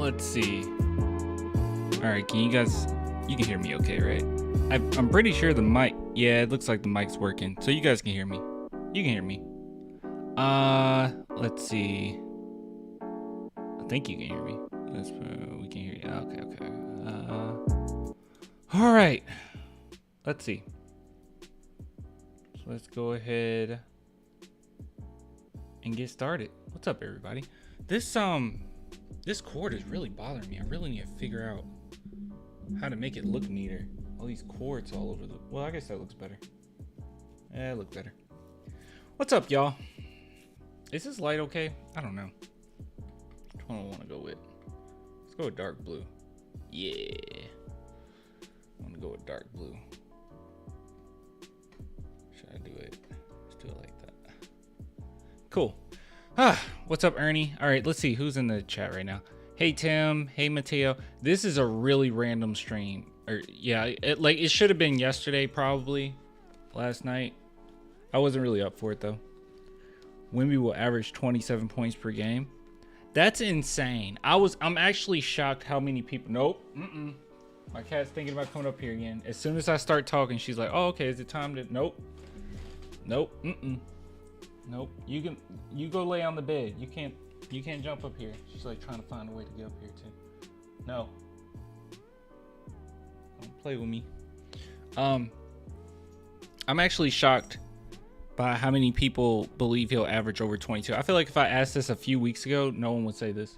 let's see. All right, you can hear me okay, right? I'm pretty sure the mic, yeah, it looks like the mic's working. So you guys can hear me. You can hear me. Let's see. I think you can hear me. We can hear you. Okay. All right. Let's see. So let's go ahead and get started. What's up, everybody? This cord is really bothering me. I really need to figure out how to make it look neater. All these cords all over the... Well, I guess that looks better. Yeah, it looks better. What's up, y'all? Is this light okay? I don't know. Which one I want to go with? Let's go with dark blue. Yeah. I want to go with dark blue. Should I do it? Let's do it like that. Cool. What's up, Ernie? All right, let's see who's in the chat right now. Hey, Tim. Hey, Mateo. This is a really random stream. Or yeah, it should have been yesterday, probably last night. I wasn't really up for it though. Wemby will average 27 points per game. That's insane. I'm actually shocked how many people. Nope. My cat's thinking about coming up here again. As soon as I start talking, she's like, "Oh, okay. Is it time to?" Nope. Nope. Nope. You go lay on the bed. You can't jump up here. She's like trying to find a way to get up here too. No. Don't play with me. I'm actually shocked by how many people believe he'll average over 22. I feel like if I asked this a few weeks ago, no one would say this.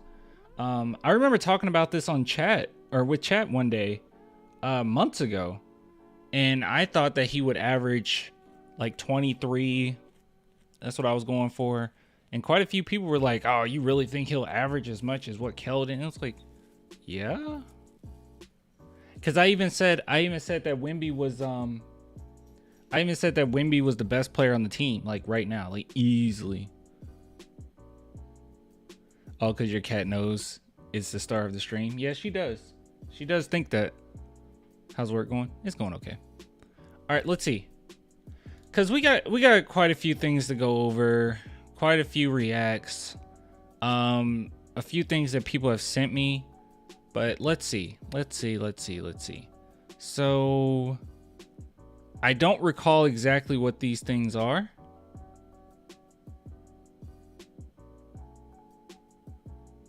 I remember talking about this on chat or with chat one day, months ago. And I thought that he would average like 23. That's what I was going for. And quite a few people were like, "Oh, you really think he'll average as much as what Keldon?" And it's like, yeah. Cause I even said that Wemby was the best player on the team, like right now, like easily. Oh, cause your cat knows it's the star of the stream. Yeah, she does. She does think that. How's work going? It's going okay. All right, let's see. Cause we got quite a few things to go over, quite a few reacts, a few things that people have sent me. But let's see. So I don't recall exactly what these things are.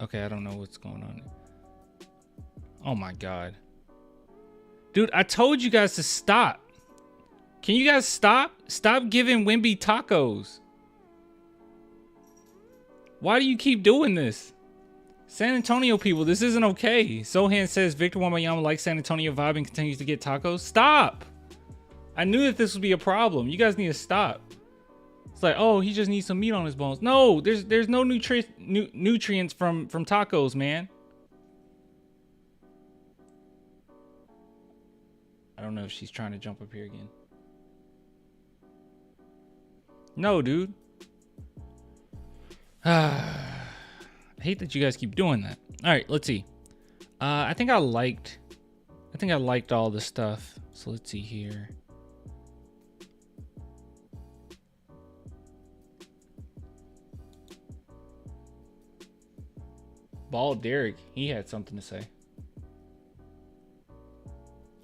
Okay, I don't know what's going on. Oh my God. Dude, I told you guys to stop. Can you guys stop? Stop giving Wemby tacos. Why do you keep doing this? San Antonio people, this isn't okay. Sochan says Victor Wembanyama likes San Antonio vibe and continues to get tacos. Stop! I knew that this would be a problem. You guys need to stop. It's like, oh, he just needs some meat on his bones. No, there's no nutrients from tacos, man. I don't know if she's trying to jump up here again. No, dude. I hate that you guys keep doing that. All right, let's see. I think I liked all the stuff. So let's see here. Bald Derrick, he had something to say.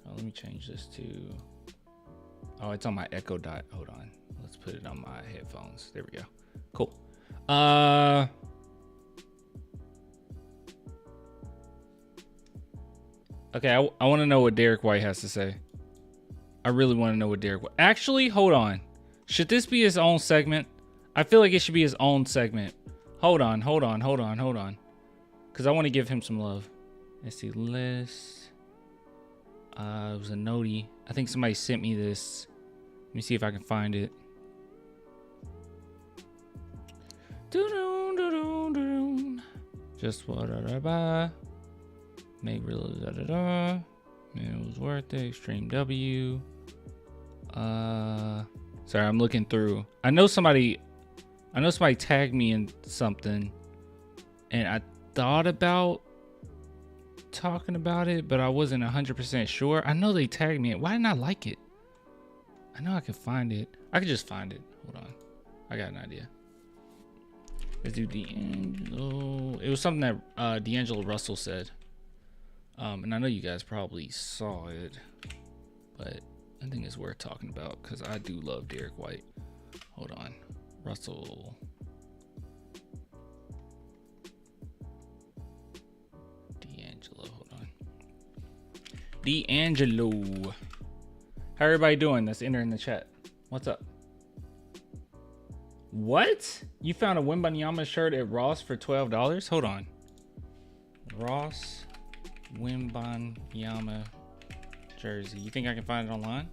Oh, let me change this to. Oh, it's on my Echo Dot. Hold on. Let's put it on my headphones. There we go. Cool. Okay, I want to know what Derrick White has to say. I really want to know what Derrick White... Actually, hold on. Should this be his own segment? I feel like it should be his own segment. Hold on. Because I want to give him some love. Let's see. List. It was a notey. I think somebody sent me this. Let me see if I can find it. Just what I buy. Make real Man, it was worth it. Extreme W. Sorry, I'm looking through. I know somebody tagged me in something, and I thought about talking about it, but I wasn't 100% sure. I know they tagged me. Why didn't I like it? I know I could find it. I could just find it. Hold on. I got an idea. Let's do D'Angelo. It was something that D'Angelo Russell said. And I know you guys probably saw it, but I think it's worth talking about because I do love Derrick White. Hold on. Russell. D'Angelo. Hold on. D'Angelo. How everybody doing that's entering the chat? What's up? What? You found a Wembanyama shirt at Ross for $12? Hold on. Ross Wembanyama jersey. You think I can find it online?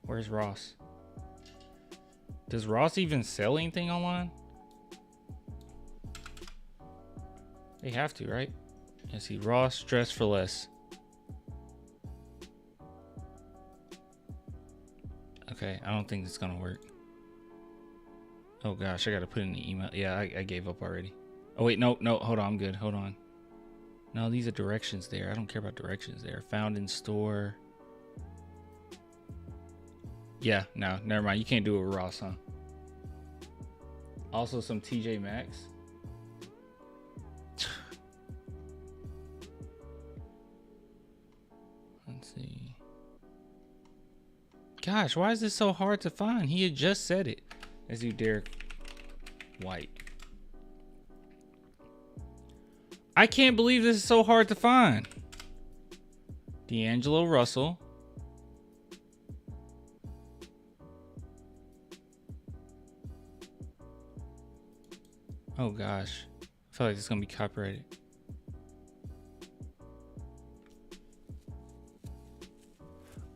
Where's Ross? Does Ross even sell anything online? They have to, right? Let's see. Ross dress for less. Okay, I don't think it's gonna work. Oh gosh, I gotta put in the email. Yeah, I gave up already. Oh wait, no, hold on, I'm good. Hold on. No, these are directions there. I don't care about directions there. Found in store. Yeah, no, never mind. You can't do it with Ross, huh? Also some TJ Maxx. Let's see. Gosh, why is this so hard to find? He had just said it. Let's do Derrick White. I can't believe this is so hard to find. D'Angelo Russell. Oh gosh. I feel like it's gonna be copyrighted.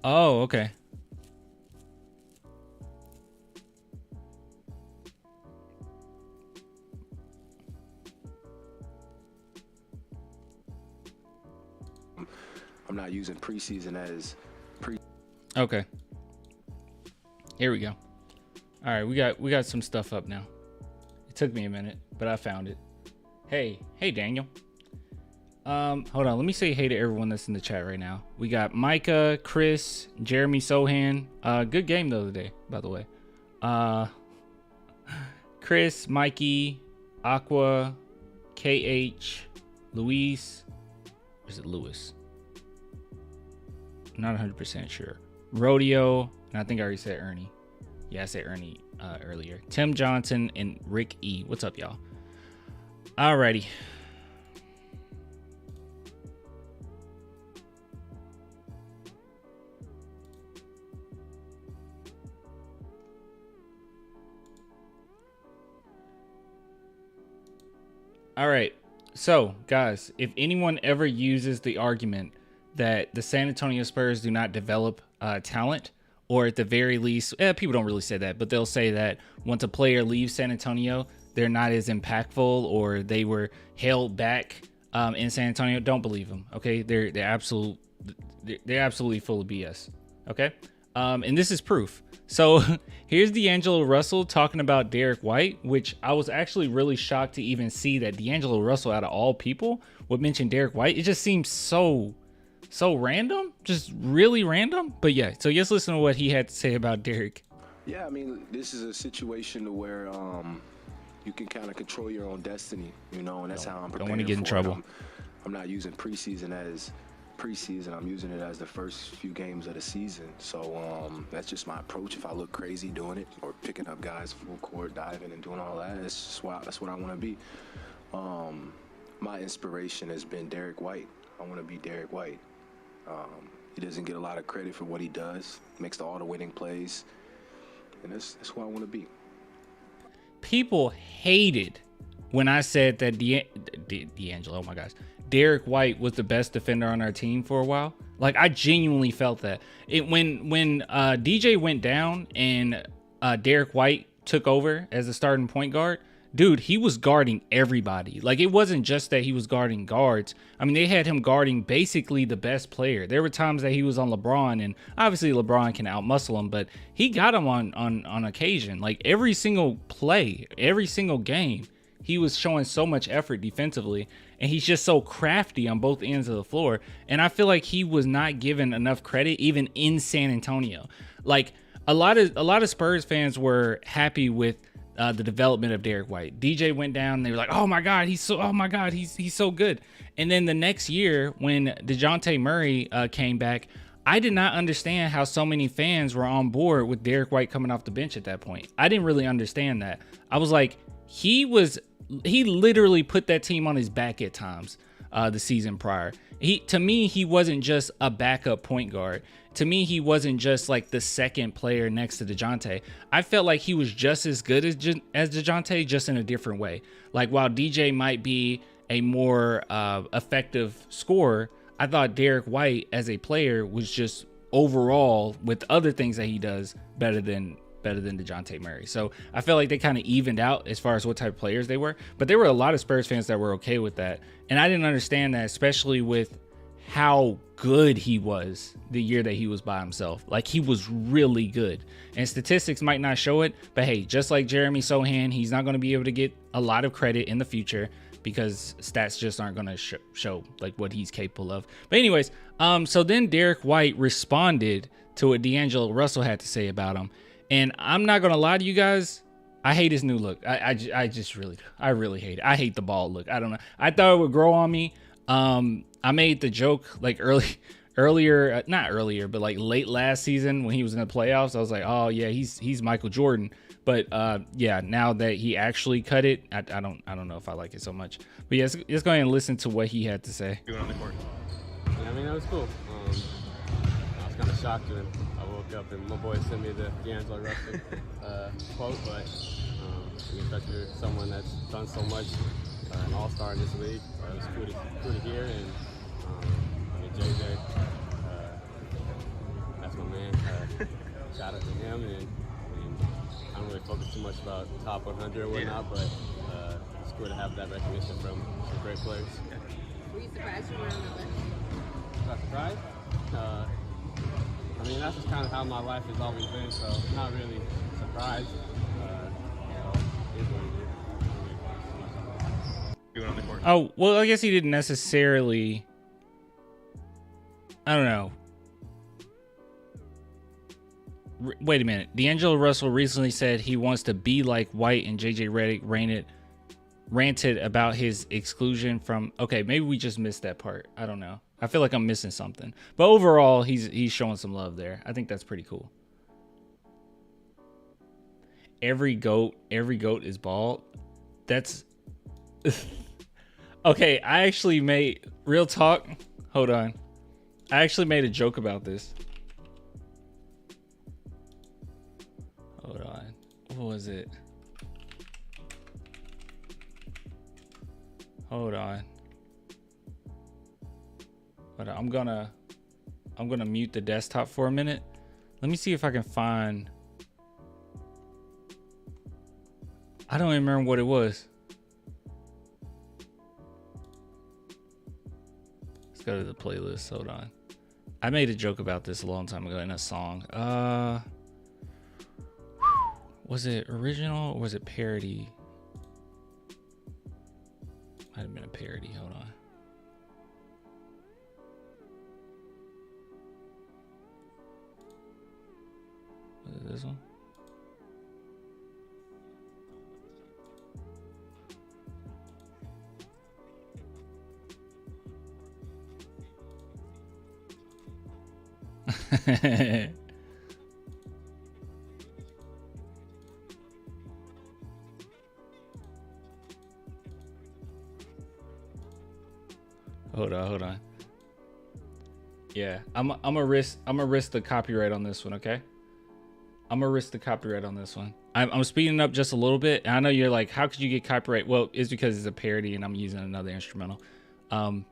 Oh, okay. I'm not using preseason as pre. Okay. Here we go. All right, we got some stuff up now. It took me a minute, but I found it. Hey Daniel. Hold on, let me say hey to everyone that's in the chat right now. We got Micah, Chris, Jeremy Sochan. Good game the other day, by the way. Chris, Mikey, Aqua, KH, Luis. Or is it Lewis? I'm not 100% sure. Rodeo, and I think I already said Ernie. Yeah, I said Ernie earlier. Tim Johnson and Rick E. What's up, y'all? Alrighty. All right. So, guys, if anyone ever uses the argument that the San Antonio Spurs do not develop talent, or at the very least, people don't really say that, but they'll say that once a player leaves San Antonio, they're not as impactful, or they were held back in San Antonio. Don't believe them. Okay, they're absolutely full of BS. Okay, and this is proof. So here's D'Angelo Russell talking about Derrick White, which I was actually really shocked to even see that D'Angelo Russell, out of all people, would mention Derrick White. It just seems so random, just really random. But yeah, so let's listen to what he had to say about Derrick. Yeah, I mean, this is a situation where you can kind of control your own destiny, you know, and that's how I'm preparing. Don't want to get in trouble. I'm not using preseason as preseason. I'm using it as the first few games of the season. So that's just my approach. If I look crazy doing it or picking up guys full court, diving and doing all that, that's what I want to be. My inspiration has been Derrick White. I want to be Derrick White. He doesn't get a lot of credit for what he does. Makes all the winning plays, and that's who I want to be. People hated when I said that D'Angelo, oh my gosh, Derrick White was the best defender on our team for a while. Like, I genuinely felt that. When DJ went down and Derrick White took over as the starting point guard, dude, he was guarding everybody. Like, it wasn't just that he was guarding guards. I mean, they had him guarding basically the best player. There were times that he was on LeBron, and obviously LeBron can outmuscle him, but he got him on occasion. Like, every single play, every single game, he was showing so much effort defensively, and he's just so crafty on both ends of the floor. And I feel like he was not given enough credit even in San Antonio. Like, a lot of Spurs fans were happy with the development of Derrick White. DJ went down, and they were like, oh my God, he's so good. And then the next year when DeJounte Murray came back, I did not understand how so many fans were on board with Derrick White coming off the bench at that point. I didn't really understand that. I was like, he literally put that team on his back at times the season prior. To me, he wasn't just a backup point guard. To me, he wasn't just like the second player next to DeJounte. I felt like he was just as good as DeJounte, just in a different way. Like, while DJ might be a more effective scorer, I thought Derrick White as a player was just overall, with other things that he does, better than DeJounte Murray. So I felt like they kind of evened out as far as what type of players they were. But there were a lot of Spurs fans that were okay with that. And I didn't understand that, especially with how good he was the year that he was by himself. Like, he was really good. And statistics might not show it, but hey, just like Jeremy Sochan, he's not going to be able to get a lot of credit in the future because stats just aren't going to show like what he's capable of. But anyways, so then Derrick White responded to what D'Angelo Russell had to say about him. And I'm not going to lie to you guys, I hate his new look. I really hate it. I hate the bald look. I don't know. I thought it would grow on me. I made the joke like earlier, not earlier, but like late last season when he was in the playoffs. I was like, oh yeah, he's Michael Jordan. But yeah, now that he actually cut it, I don't know if I like it so much. But yeah, let's go ahead and listen to what he had to say. Yeah, I mean, that was cool. I was kind of shocked when I woke up and my boy sent me the D'Angelo Russell quote, but especially someone that's done so much, an all-star in this league, it was cool to hear. And I mean, JJ, that's my man. Shout out to him. And I don't really focus too much about top 100 or whatnot, but it's cool to have that recognition from some great players. Were you surprised you were on the list? Not surprised? I mean, that's just kind of how my life has always been, so not really surprised. Oh, well, I guess he didn't necessarily, I don't know. Wait a minute. D'Angelo Russell recently said he wants to be like White, and JJ Redick ranted about his exclusion from, okay, maybe we just missed that part. I don't know. I feel like I'm missing something. But overall, he's showing some love there. I think that's pretty cool. Every goat is bald. That's okay, I actually made, real talk, hold on. I actually made a joke about this. Hold on. What was it? Hold on. But I'm gonna mute the desktop for a minute. Let me see if I can find, I don't even remember what it was. Let's go to the playlist. Hold on. I made a joke about this a long time ago in a song. Was it original or was it parody? Might have been a parody. Hold on. Was it this one? Hold on. Yeah, I'm gonna risk the copyright on this one, okay? I'm gonna risk the copyright on this one. I'm speeding up just a little bit. And I know you're like, how could you get copyright? Well, it's because it's a parody and I'm using another instrumental. I'm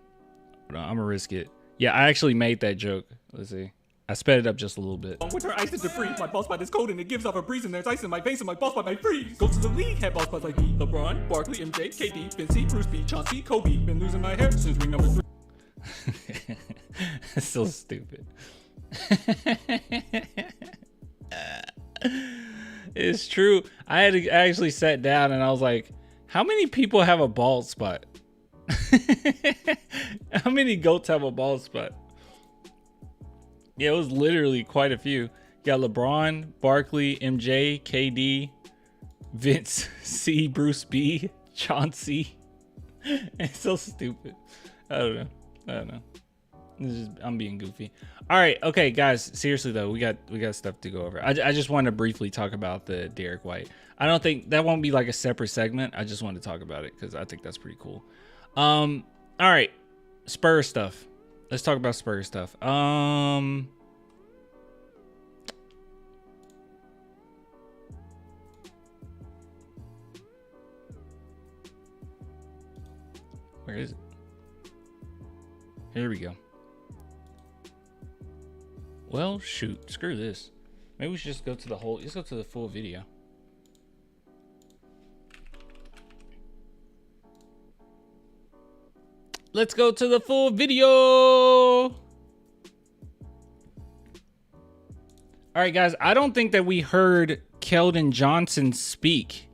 gonna risk it. Yeah, I actually made that joke. Let's see. I sped it up just a little bit. Winter ice is to freeze. My ball spot is cold and it gives off a breeze. And there's ice in my veins and my ball spot might freeze. Go to the league, had ball spots like me. LeBron, Barkley, MJ, KD, Vinci, Bruce B, Chauncey, Kobe. Been losing my hair since ring number 3. That's so stupid. It's true. I actually sat down and I was like, how many people have a bald spot? How many goats have a bald spot? Yeah, it was literally quite a few. You got LeBron, Barkley, MJ, KD, Vince C, Bruce B, Chauncey. It's so stupid. I don't know. I'm being goofy. All right, okay, guys. Seriously though, we got stuff to go over. I just want to briefly talk about the Derrick White. I don't think that won't be like a separate segment. I just want to talk about it because I think that's pretty cool. All right, Spurs stuff. Let's talk about Spurs stuff. Where is it? Here we go. Well, shoot. Screw this. Maybe we should just go to the whole... Let's go to the full video. Let's go to the full video. All right, guys. I don't think that we heard Keldon Johnson speak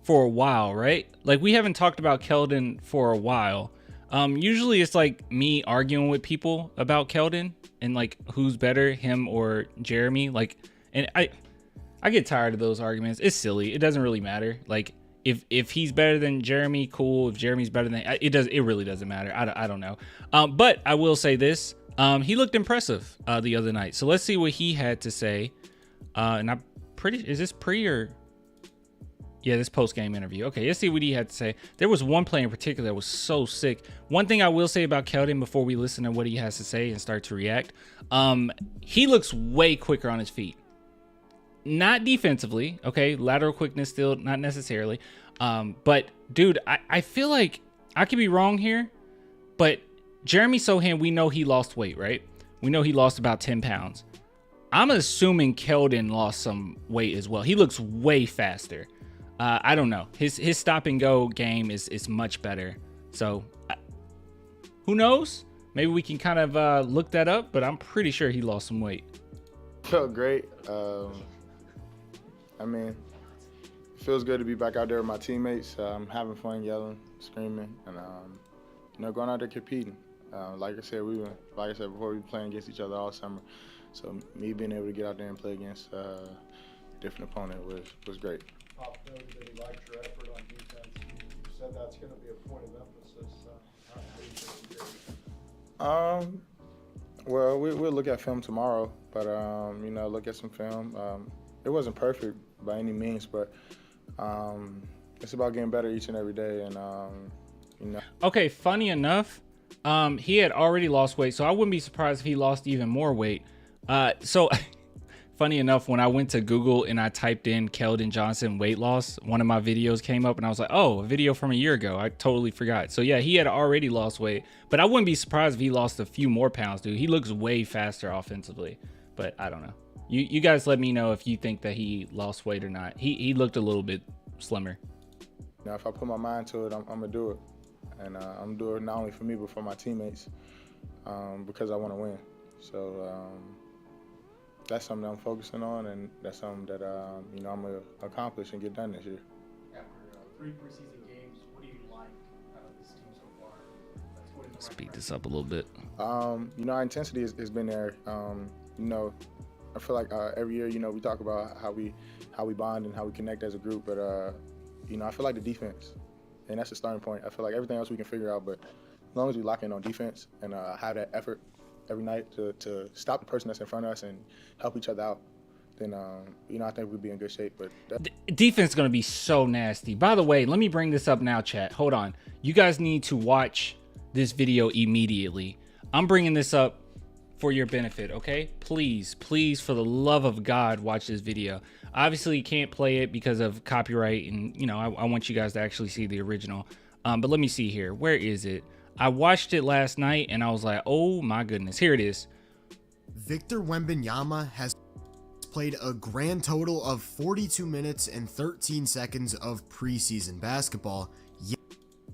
for a while, right? Like, we haven't talked about Keldon for a while. Usually it's like me arguing with people about Keldon and like who's better, him or Jeremy. Like, and I get tired of those arguments. It's silly. It doesn't really matter. Like, if he's better than Jeremy, cool. If Jeremy's better than it really doesn't matter. I don't know. But I will say this. He looked impressive the other night. So let's see what he had to say. And I'm pretty. Is this pre or? Yeah, this post-game interview. Okay, let's see what he had to say. There was one play in particular that was so sick. One thing I will say about Keldon before we listen to what he has to say and start to react, he looks way quicker on his feet. Not defensively, okay? Lateral quickness still, not necessarily. But, dude, I feel like I could be wrong here, but Jeremy Sochan, we know he lost weight, right? We know he lost about 10 pounds. I'm assuming Keldon lost some weight as well. He looks way faster. I don't know. His stop and go game is much better. So who knows? Maybe we can kind of look that up, but I'm pretty sure he lost some weight. Felt great. I mean, it feels good to be back out there with my teammates. Having fun, yelling, screaming, and going out there competing. Like I said before, we were playing against each other all summer. So me being able to get out there and play against a different opponent was great. Pop noted that he liked your effort on defense. You said that's going to be a point of emphasis. How do you think you did? Well, we'll look at film tomorrow, but look at some film. It wasn't perfect by any means, but it's about getting better each and every day, and Okay, funny enough, he had already lost weight, so I wouldn't be surprised if he lost even more weight. So funny enough, when I went to Google and I typed in Keldon Johnson weight loss, one of my videos came up and I was like, oh, a video from a year ago. I totally forgot. So yeah, he had already lost weight, but I wouldn't be surprised if he lost a few more pounds, dude. He looks way faster offensively, but I don't know. You guys let me know if you think that he lost weight or not. He looked a little bit slimmer. Now, if I put my mind to it, I'm gonna do it. And I'm gonna do it not only for me, but for my teammates, because I want to win. So that's something that I'm focusing on, and that's something that I'm gonna accomplish and get done this year. After 3 preseason games, what do you like out of this team so far? Speed this up a little bit. Our intensity has been there. I feel like every year, we talk about how we bond and how we connect as a group, but I feel like the defense, and that's the starting point. I feel like everything else we can figure out, but as long as we lock in on defense and have that effort every night to stop the person that's in front of us and help each other out, then I think we'd be in good shape. But defense is going to be so nasty. By the way, let me bring this up now, chat. Hold on. You guys need to watch this video immediately. I'm bringing this up for your benefit, okay? Please, for the love of God, watch this video. Obviously, you can't play it because of copyright, and I want you guys to actually see the original. But let me see here. Where is it? I watched it last night and I was like, oh my goodness, here it is. Victor Wembanyama has played a grand total of 42 minutes and 13 seconds of preseason basketball,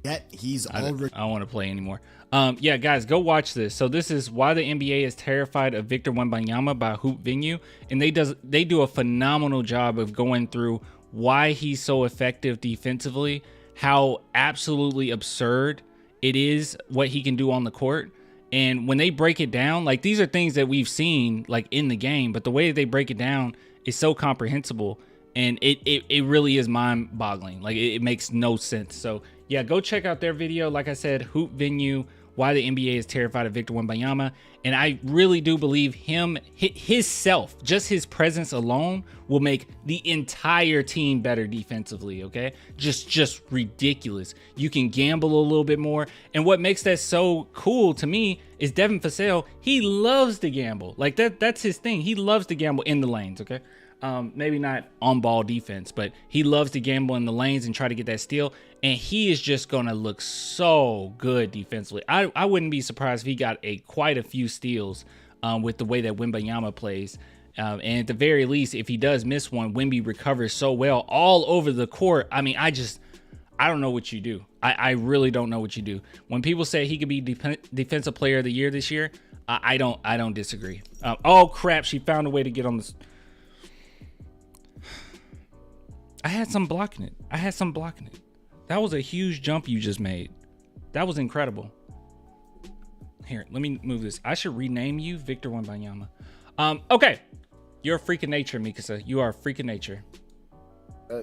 yet he's already... I don't want to play anymore. Yeah, guys, go watch this. So this is why the NBA is terrified of Victor Wembanyama by Hoop Venue, and they do a phenomenal job of going through why he's so effective defensively, how absolutely absurd it is what he can do on the court. And when they break it down, like, these are things that we've seen like in the game, but the way that they break it down is so comprehensible. And it really is mind-boggling. Like, it makes no sense. So, yeah, go check out their video. Like I said, Hoop Venue, Why the NBA is Terrified of Victor Wembanyama. And I really do believe his self, just his presence alone, will make the entire team better defensively, okay? Just ridiculous. You can gamble a little bit more. And what makes that so cool to me is Devin Vassell, he loves to gamble. Like, that's his thing. He loves to gamble in the lanes, okay? Maybe not on ball defense, but he loves to gamble in the lanes and try to get that steal. And he is just going to look so good defensively. I wouldn't be surprised if he got quite a few steals with the way that Wembanyama plays. And at the very least, if he does miss one, Wemby recovers so well all over the court. I mean, I don't know what you do. I really don't know what you do. When people say he could be defensive player of the year this year, I don't disagree. Oh crap, she found a way to get on this. I had some blocking it. That was a huge jump you just made. That was incredible. Here, let me move this. I should rename you Victor Wembanyama. Okay. You're a freak of nature, Mikasa. You are a freak of nature.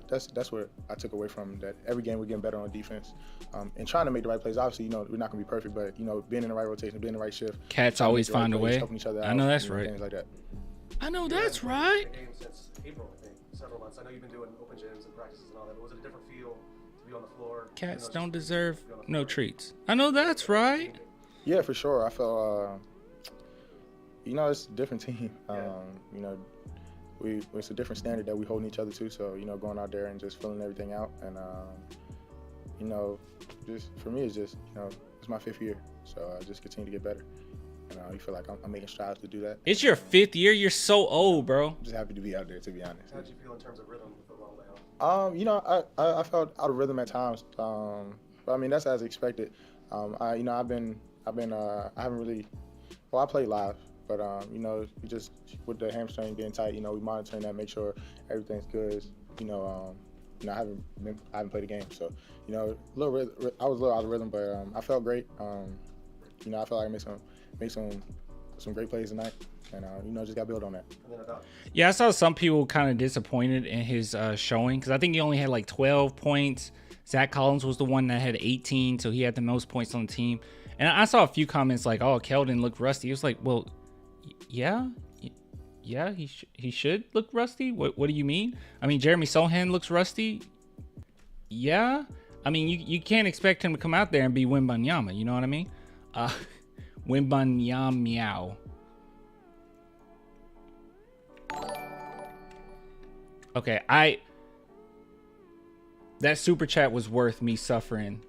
That's what I took away from that. Every game we're getting better on defense, and trying to make the right plays. Obviously, we're not gonna be perfect, but being in the right rotation, being in the right shift. Cats always find a way. Helping each other out, I know that's right. Things like that. I know that's right. Game since April, I think, several months. I know you've been doing open gyms and practices and all that, but was it a different feel to be on the floor? Cats don't deserve no treats. I know that's right. Yeah, for sure. I felt, it's a different team. It's a different standard that we holding each other to. So, going out there and just filling everything out. And, just for me, it's just, it's my 5th year. So I just continue to get better. And you feel like I'm making strides to do that. It's your 5th year. You're so old, bro. I'm just happy to be out there, to be honest. How did you feel in terms of rhythm with the long layoff? I felt out of rhythm at times. But I mean, that's as expected. I haven't really. Well, I played live, but we just with the hamstring getting tight. We monitoring that, make sure everything's good. I haven't played a game, so I was a little out of rhythm, but I felt great. I felt like I made some great plays tonight, and just got to build on that. Yeah, I saw some people kind of disappointed in his showing because I think he only had like 12 points. Zach Collins was the one that had 18, so he had the most points on the team. And I saw a few comments like, "Oh, Keldon looked rusty." It was like, well, yeah, he should look rusty. What do you mean? I mean, Jeremy Sochan looks rusty. Yeah, I mean, you can't expect him to come out there and be Wembanyama. You know what I mean? Wembanyama meow. Okay, that super chat was worth me suffering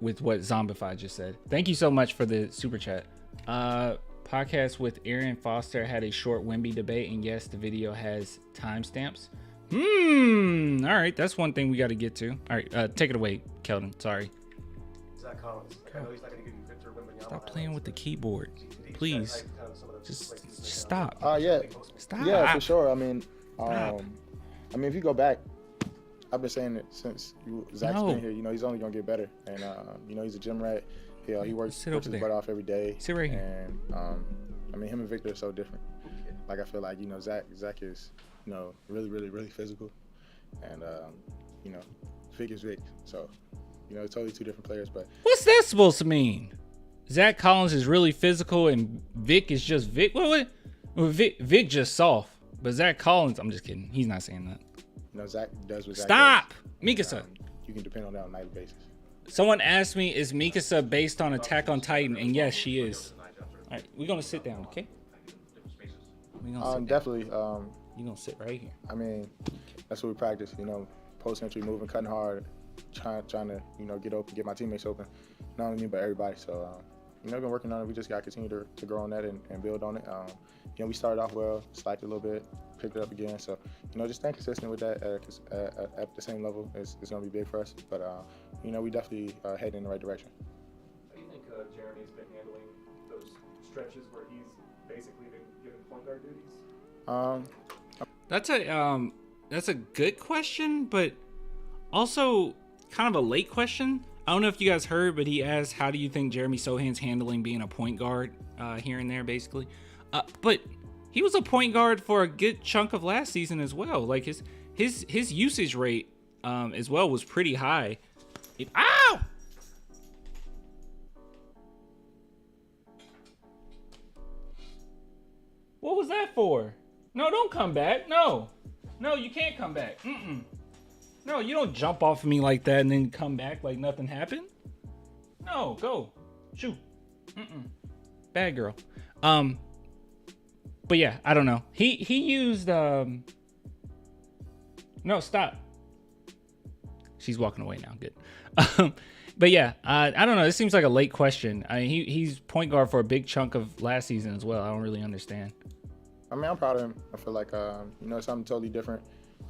with what Zombify just said. Thank you so much for the super chat. Podcast with Aaron Foster had a short Wemby debate, and yes, the video has timestamps. All right, that's one thing we got to get to. All right, take it away, Keldon. Sorry. Zach Collins. I know he's not going to give you Victor Wembanyama. Stop playing with the keyboard, please. Just stop. Yeah. Stop. Yeah, for sure. I mean, if you go back, I've been saying it since Zach's been here. He's only gonna get better, and he's a gym rat. He works his butt off every day. Sit right here. And him and Victor are so different. Like I feel like Zach is really, really, really physical, and Vic is Vic. So it's totally two different players. But what's that supposed to mean? Zach Collins is really physical, and Vic is just Vic. What? Vic just soft, but Zach Collins, I'm just kidding. He's not saying that. Zach does what Zach Stop! does. Mikasa. You can depend on that on a nightly basis. Someone asked me, is Mikasa based on Attack on Titan? And yes, she is. All right, we're going to sit down, okay? Definitely. You're going to sit right here. I mean, that's what we practice, post-entry moving, cutting hard, trying to, get open, get my teammates open. Not only me, but everybody. So, been working on it. We just got to continue to grow on that and build on it. We started off well, slacked a little bit, picked it up again. So, just staying consistent with that at the same level is going to be big for us. But, we definitely heading in the right direction. How do you think Jeremy's been handling those stretches where he's basically been given point guard duties? That's a good question, but also kind of a late question. I don't know if you guys heard, but he asked, how do you think Jeremy Sochan's handling being a point guard here and there, basically. But he was a point guard for a good chunk of last season as well. Like his usage rate as well was pretty high. Ow! What was that for? No, don't come back. No, you can't come back. No, you don't jump off of me like that and then come back like nothing happened. No, go. Shoot. Bad girl. But yeah, I don't know. He used no, stop. She's walking away now. Good. But yeah, I don't know. This seems like a late question. I mean, he's point guard for a big chunk of last season as well. I don't really understand. I mean, I'm proud of him. I feel like something totally different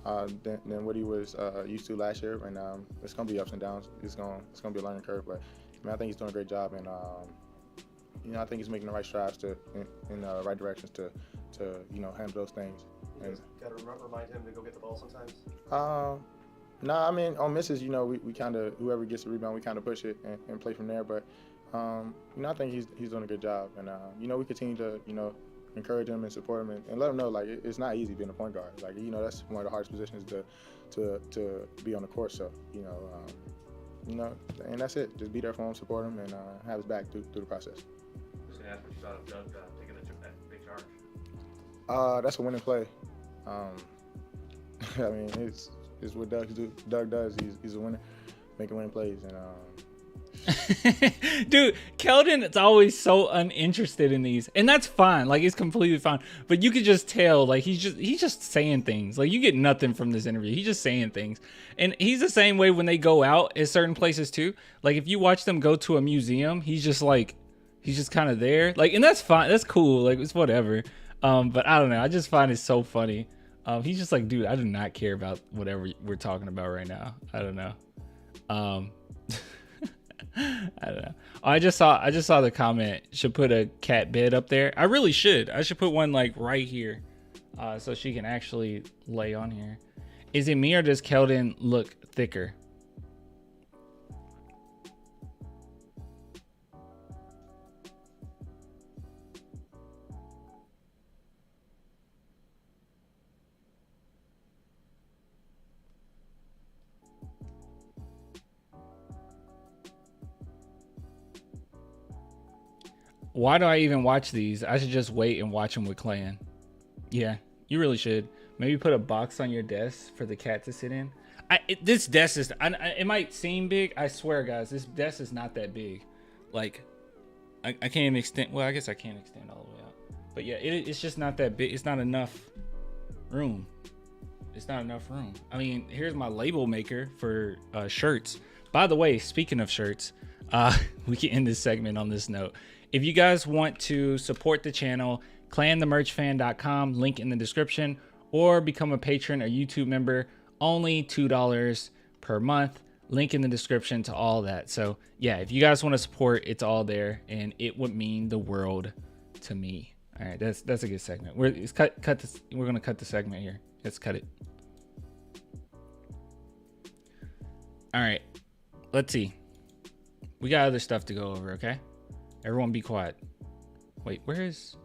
than what he was used to last year, and it's gonna be ups and downs. It's gonna be a learning curve, but I mean, I think he's doing a great job, and I think he's making the right strides in the right directions to handle those things. You gotta remind him to go get the ball sometimes. I mean, on misses, we kind of, whoever gets the rebound, we kind of push it and play from there. But I think he's doing a good job, and we continue to encourage him and support him and let him know like it's not easy being a point guard. Like that's one of the hardest positions to be on the court. So and that's it. Just be there for him, support him, and have his back through the process. Just gonna ask what you thought of Doug taking that big charge. That's a winning play. I mean, it's what Doug does. He's a winner, making winning plays, and dude, Keldon is always so uninterested in these, and that's fine. Like, it's completely fine. But you could just tell, like, he's just saying things. Like, you get nothing from this interview. He's just saying things, and he's the same way when they go out at certain places too. Like, if you watch them go to a museum, he's just kind of there. Like, and that's fine. That's cool. Like, it's whatever. But I don't know. I just find it so funny. He's just like, dude, I do not care about whatever we're talking about right now. I don't know. I don't know. I just saw the comment. Should put a cat bed up there. I really should. I should put one like right here, so she can actually lay on here. Is it me or does Keldon look thicker? Why do I even watch these? I should just wait and watch them with Clan. Yeah, you really should. Maybe put a box on your desk for the cat to sit in. This desk is, it might seem big. I swear, guys, this desk is not that big. Like, I can't even extend. Well, I guess I can't extend all the way out. But yeah, it's just not that big. It's not enough room. It's not enough room. I mean, here's my label maker for shirts. By the way, speaking of shirts, we can end this segment on this note. If you guys want to support the channel, clanthemerchfan.com, link in the description, or become a patron or YouTube member, only $2 per month, link in the description to all that. So yeah, if you guys want to support, it's all there, and it would mean the world to me. All right, that's a good segment. We're gonna cut the segment here. Let's cut it. All right, let's see. We got other stuff to go over, okay? Everyone be quiet. Wait, where is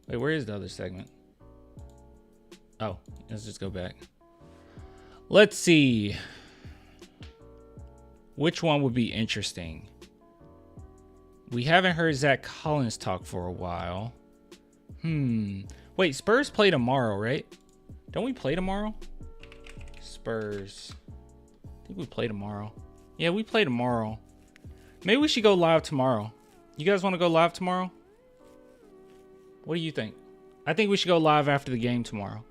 the other segment? Oh, let's just go back. Let's see. Which one would be interesting? We haven't heard Zach Collins talk for a while. Wait, Spurs play tomorrow, right? Don't we play tomorrow? Spurs. I think we play tomorrow. Yeah, we play tomorrow. Maybe we should go live tomorrow. You guys want to go live tomorrow? What do you think? I think we should go live after the game tomorrow.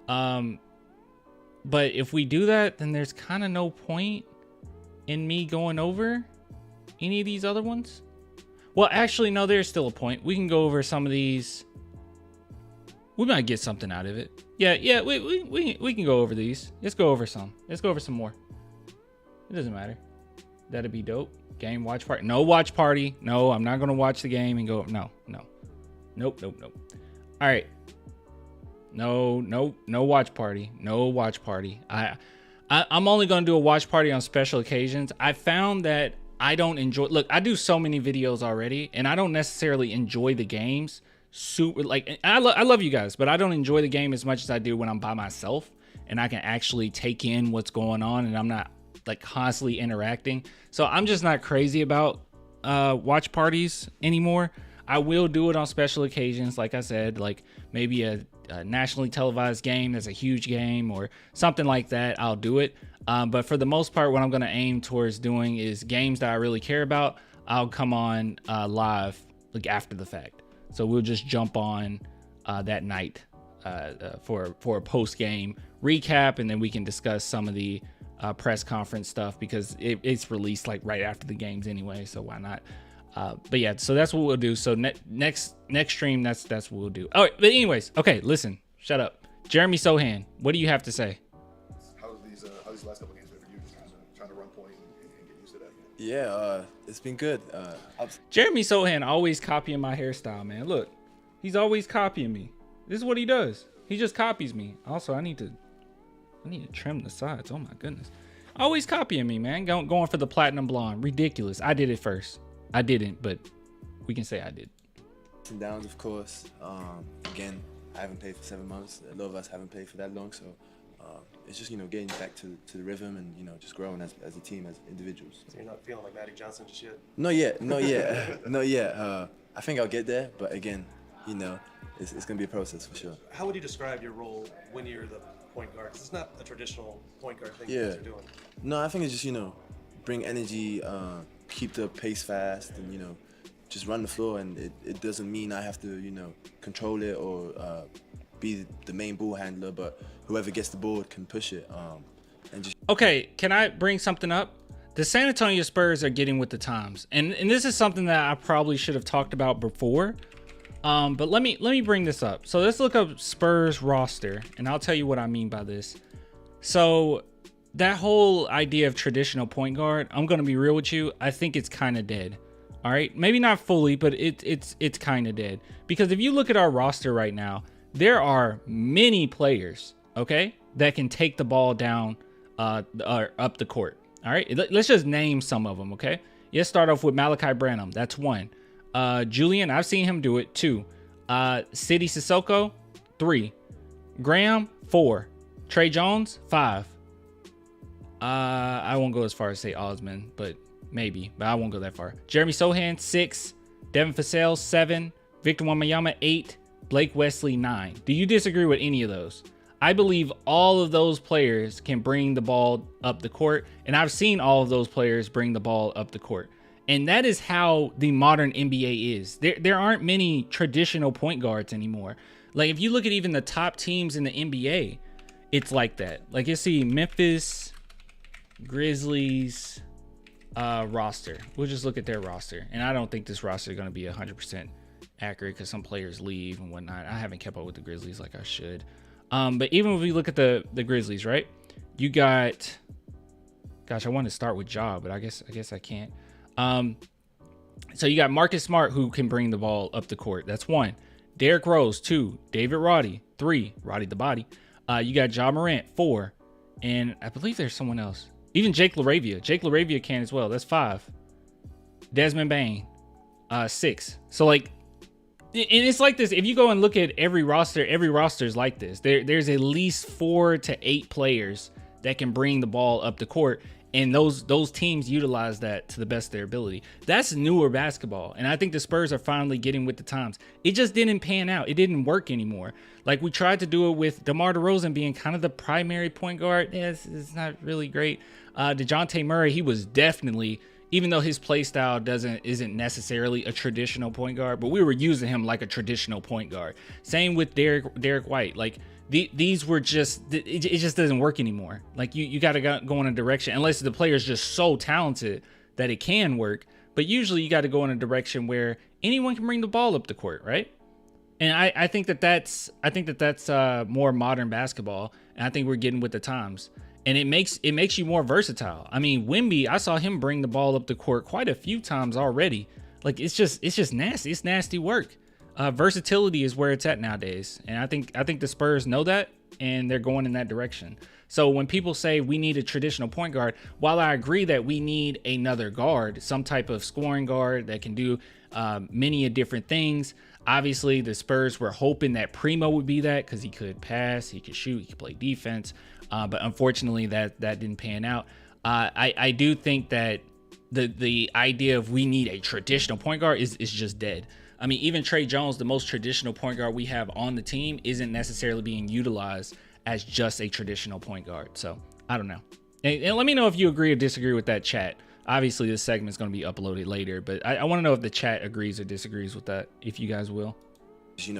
But if we do that, then there's kind of no point in me going over any of these other ones. Well, actually, no, there's still a point. We can go over some of these. We might get something out of it. Yeah, we can go over these. Let's go over some. Let's go over some more. It doesn't matter. That'd be dope. Game watch party. No watch party. No, I'm not gonna watch the game and go. No. Nope. All right. No watch party. No watch party. I'm only gonna do a watch party on special occasions. I found that I don't enjoy. Look, I do so many videos already, and I don't necessarily enjoy the games. super like I love you guys, but I don't enjoy the game as much as I do when I'm by myself and I can actually take in what's going on and I'm not like constantly interacting. So I'm just not crazy about watch parties anymore. I will do it on special occasions, like I said, like maybe a nationally televised game that's a huge game or something like that. I'll do it. But for the most part, what I'm going to aim towards doing is games that I really care about. I'll come on live like after the fact. So we'll just jump on that night for a post game recap, and then we can discuss some of the press conference stuff because it's released like right after the games anyway. So why not? But yeah, so that's what we'll do. So next stream, that's what we'll do. Oh, but anyways, okay, listen, shut up. Jeremy Sochan, what do you have to say? How's these last couple games been for you? Just kind of trying to run point and get used to that. Yeah, it's been good. Jeremy Sochan always copying my hairstyle, man. Look, he's always copying me. This is what he does. He just copies me. Also, I need to trim the sides. Oh my goodness, always copying me, man. Going for the platinum blonde. Ridiculous. I did it first. I didn't, but we can say I did. Ups and downs, of course. Again, I haven't played for 7 months. A lot of us haven't played for that long, so it's just getting back to the rhythm and just growing as a team, as individuals. So you're not feeling like Magic Johnson just yet? Not yet. Not yet. I think I'll get there, but again, it's gonna be a process for sure. How would you describe your role when you're the point guard? 'Cause it's not a traditional point guard thing you guys are doing. No, I think it's just bring energy, keep the pace fast, and just run the floor. And it doesn't mean I have to control it or be the main ball handler, but whoever gets the ball can push it. And just okay. Can I bring something up? The San Antonio Spurs are getting with the times, and this is something that I probably should have talked about before. But let me bring this up. So let's look up Spurs roster, and I'll tell you what I mean by this. So that whole idea of traditional point guard, I'm gonna be real with you. I think it's kind of dead. All right, maybe not fully, but it's kind of dead because if you look at our roster right now, there are many players, okay, that can take the ball down or up the court. All right, let's just name some of them, okay? Let's start off with Malachi Branham. That's one. Julian, I've seen him do it. 2. City Sissoko, 3. Graham, 4. Trey Jones, 5. I won't go as far as say Osman, but maybe, but I won't go that far. Jeremy Sochan, 6. Devin Vassell, 7. Victor Wembanyama, 8. Blake Wesley, 9. Do you disagree with any of those? I believe all of those players can bring the ball up the court, and I've seen all of those players bring the ball up the court. And that is how the modern NBA is. There aren't many traditional point guards anymore. Like if you look at even the top teams in the NBA, it's like that. Like you see Memphis Grizzlies roster. We'll just look at their roster. And I don't think this roster is going to be 100% accurate because some players leave and whatnot. I haven't kept up with the Grizzlies like I should. But even if we look at the Grizzlies, right? You got, gosh, I wanted to start with Ja, but I guess I can't. So you got Marcus Smart, who can bring the ball up the court. That's 1. Derrick Rose, 2. David Roddy, 3. Roddy the Body. You got Ja Morant, 4. And I believe there's someone else. Even Jake LaRavia. Jake LaRavia can as well. That's 5. Desmond Bane, 6. So like, and it's like this. If you go and look at every roster is like this. There's at least 4 to 8 players that can bring the ball up the court. And those teams utilize that to the best of their ability. That's newer basketball. And I think the Spurs are finally getting with the times. It just didn't pan out. It didn't work anymore. Like we tried to do it with DeMar DeRozan being kind of the primary point guard. Yeah, it's not really great. DeJounte Murray, he was definitely, even though his play style isn't necessarily a traditional point guard, but we were using him like a traditional point guard. Same with Derrick White. Like these were just, it just doesn't work anymore. Like you got to go in a direction, unless the player is just so talented that it can work. But usually you got to go in a direction where anyone can bring the ball up the court, right? And I think that's more modern basketball, and I think we're getting with the times. And it makes you more versatile. I mean, Wemby, I saw him bring the ball up the court quite a few times already. Like it's just nasty. It's nasty work. Versatility is where it's at nowadays, and I think the Spurs know that, and they're going in that direction. So when people say we need a traditional point guard, while I agree that we need another guard, some type of scoring guard that can do many different things. Obviously, the Spurs were hoping that Primo would be that because he could pass, he could shoot, he could play defense. But unfortunately, that didn't pan out. I do think that the idea of we need a traditional point guard is just dead. I mean, even Trey Jones, the most traditional point guard we have on the team, isn't necessarily being utilized as just a traditional point guard. So I don't know. And let me know if you agree or disagree with that, chat. Obviously, this segment is going to be uploaded later, but I want to know if the chat agrees or disagrees with that, if you guys will.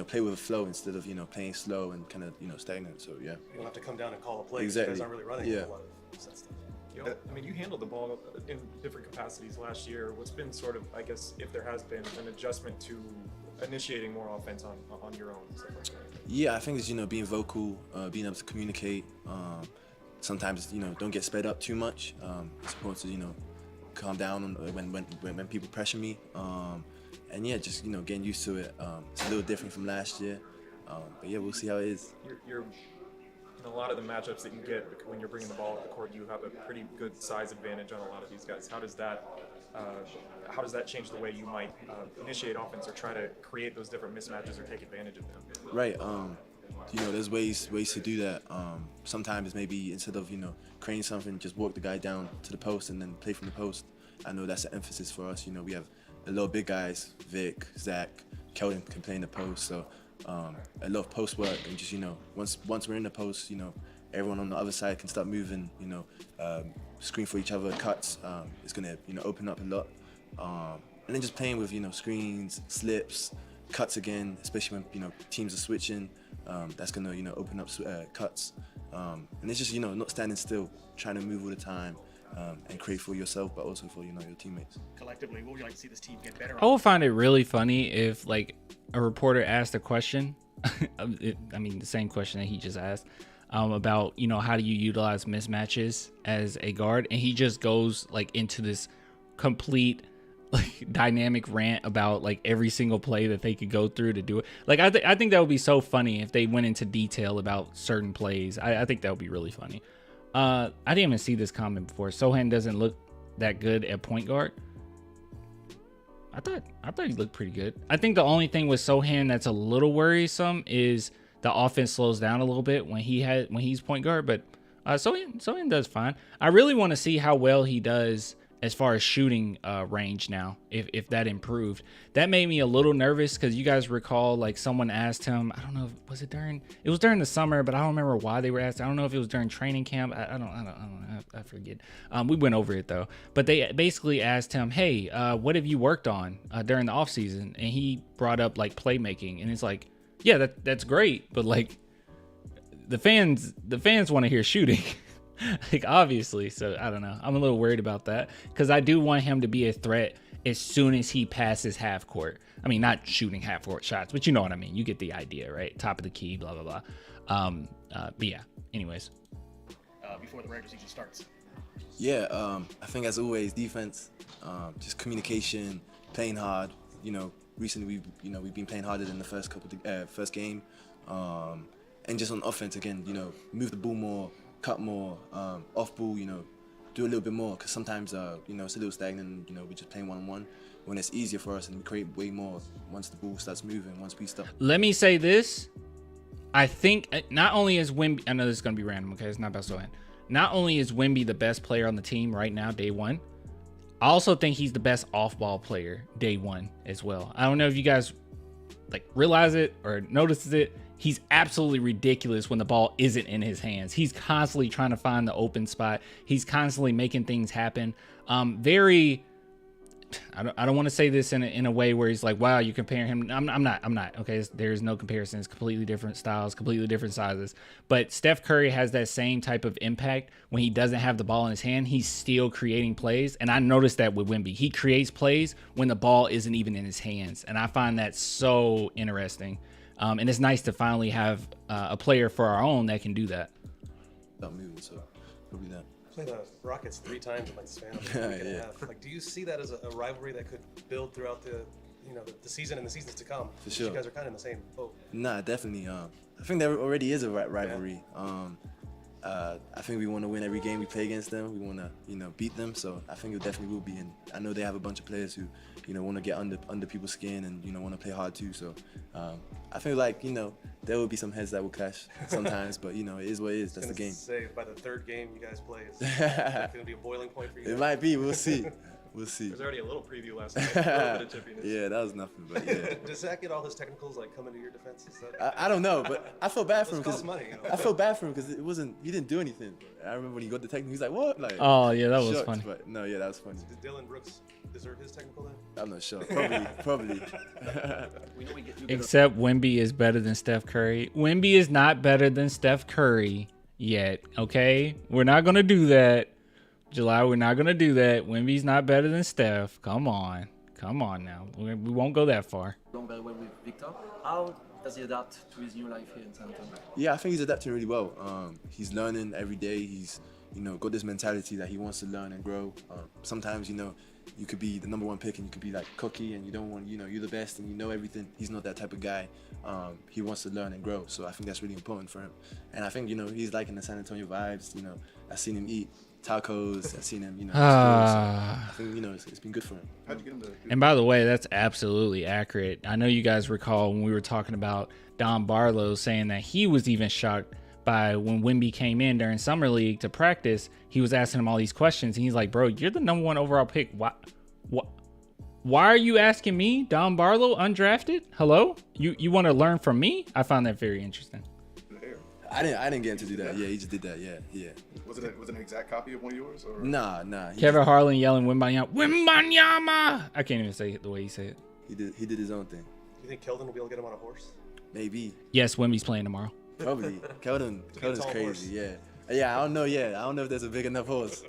Play with a flow instead of, playing slow and kind of, stagnant. So, yeah. You don't have to come down and call a play. Exactly. You guys aren't really running Yeah. a lot of set stuff. I mean, you handled the ball in different capacities last year. What's been sort of, I guess, if there has been an adjustment to initiating more offense on your own and stuff like that? Yeah, I think it's, being vocal, being able to communicate. Sometimes, don't get sped up too much. It's important to, calm down when people pressure me. And yeah, just, getting used to it. It's a little different from last year. But yeah, we'll see how it is. You're in a lot of the matchups that you get when you're bringing the ball up the court, you have a pretty good size advantage on a lot of these guys. How does that change the way you might initiate offense or try to create those different mismatches or take advantage of them? Right. There's ways to do that. Sometimes maybe instead of, creating something, just walk the guy down to the post and then play from the post. I know that's an emphasis for us. We have a lot of big guys, Vic, Zach, Keldon can play in the post. So a lot of post work and just, once we're in the post, everyone on the other side can start moving, screen for each other, cuts. It's going to, open up a lot. And then just playing with, screens, slips, cuts again, especially when, teams are switching. That's going to, open up cuts. And it's just, not standing still, trying to move all the time and create for yourself, but also for, your teammates. Collectively, what would you like to see this team get better I would find it really funny if, like, a reporter asked a question, the same question that he just asked, about, how do you utilize mismatches as a guard, and he just goes, like, into this complete, like, dynamic rant about, like, every single play that they could go through to do it. Like, I think that would be so funny if they went into detail about certain plays. I think that would be really funny. I didn't even see this comment before. Sochan doesn't look that good at point guard. I thought he looked pretty good. I think the only thing with Sochan that's a little worrisome is the offense slows down a little bit when he's point guard, but Sochan does fine. I really want to see how well he does as far as shooting range now, if that improved. That made me a little nervous because you guys recall, like, someone asked him, I don't know, it was during the summer, but I don't remember why they were asked. I don't know if it was during training camp. I forget. We went over it though, but they basically asked him, hey, what have you worked on during the off season? And he brought up, like, playmaking, and it's like, yeah, that's great, but, like, the fans want to hear shooting. Like, obviously. So I don't know, I'm a little worried about that because I do want him to be a threat as soon as he passes half court. I mean, not shooting half court shots, but you know what I mean. You get the idea, right? Top of the key, blah blah blah. But yeah, anyways, before the regular season starts. Yeah, I think as always, defense, just communication, playing hard. Recently we've been playing harder than the first game, and just on offense again, move the ball more, cut more, off ball, do a little bit more, because sometimes, it's a little stagnant, we're just playing one-on-one, when it's easier for us and we create way more once the ball starts moving, once we stop. Let me say this. I think not only is Wemby, I know this is going to be random, okay? It's not about Sochan. Not only is Wemby the best player on the team right now, day one, I also think he's the best off-ball player day one as well. I don't know if you guys, like, realize it or notices it. He's absolutely ridiculous when the ball isn't in his hands. He's constantly trying to find the open spot. He's constantly making things happen. I don't want to say this in a way where he's like, wow, you comparing him. I'm not. Okay, there's no comparison. It's completely different styles, completely different sizes. But Steph Curry has that same type of impact when he doesn't have the ball in his hand. He's still creating plays, and I noticed that with Wemby. He creates plays when the ball isn't even in his hands, and I find that so interesting. And it's nice to finally have a player for our own that can do that. Not moving, so probably that. Played the Rockets 3 times in, like, the span of a week and a half. Like, do you see that as a rivalry that could build throughout the season and the seasons to come? For sure. You guys are kind of in the same boat. Nah, definitely. I think there already is a rivalry. I think we want to win every game we play against them. We want to, beat them. So I think it definitely will be. And I know they have a bunch of players who, want to get under people's skin and, want to play hard too. So I feel like, there will be some heads that will clash sometimes, but, it is what it is. That's the game. Say by the third game you guys play, is it going to be a boiling point for you? It might be. We'll see. We'll see. There's already a little preview last night. A little bit of chippiness. Yeah, that was nothing. But yeah. Does Zach get all his technicals like come into your defense? Is that... I don't know, but I feel bad for him because I feel bad for him because he didn't do anything. I remember when he got the technical, he's like, "What?" Like, oh yeah, that was shocked, funny. But no, yeah, that was funny. Did Dylan Brooks deserve his technical then? I'm not sure. Probably. Except Wemby is better than Steph Curry. Wemby is not better than Steph Curry yet. Okay, we're not gonna do that. July, we're not gonna do that. Wemby's not better than Steph. Come on now. We won't go that far. Done very well with Victor. How does he adapt to his new life here in San Antonio? Yeah, I think he's adapting really well. He's learning every day. He's got this mentality that he wants to learn and grow. Sometimes you could be the #1 pick and you could be like cocky and you don't want you're the best and you know everything. He's not that type of guy. He wants to learn and grow. So I think that's really important for him. And I think he's liking the San Antonio vibes. I've seen him eat tacos. I've seen him, so I think, it's been good for him. How'd you get him to do And by the way, that's absolutely accurate. I know you guys recall when we were talking about Don Barlow saying that he was even shocked by when Wemby came in during Summer League to practice. He was asking him all these questions. And he's like, bro, you're the #1 overall pick. Why are you asking me, Don Barlow, undrafted? Hello? You want to learn from me? I found that very interesting. I didn't get him to do that. Yeah, he just did that. Yeah. Was it an exact copy of one of yours? Or? Nah. Kevin Harlan yelling Wembanyama. I can't even say it the way he said it. He did his own thing. You think Keldon will be able to get him on a horse? Maybe. Yes, Wemby's playing tomorrow. Probably. Keldon's crazy. Yeah. I don't know if there's a big enough horse.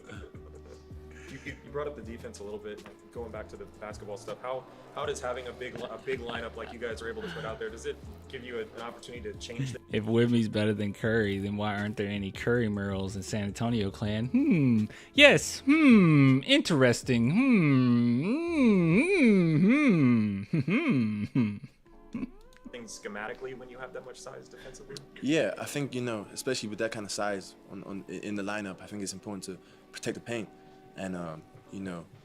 You brought up the defense a little bit, going back to the basketball stuff. How does having a big lineup like you guys are able to put out there, does it give you an opportunity to change that? If Wemby's better than Curry, then why aren't there any Curry murals in San Antonio clan? Yes. Interesting. Things schematically when you have that much size defensively? Yeah, I think, especially with that kind of size in the lineup, I think it's important to protect the paint and,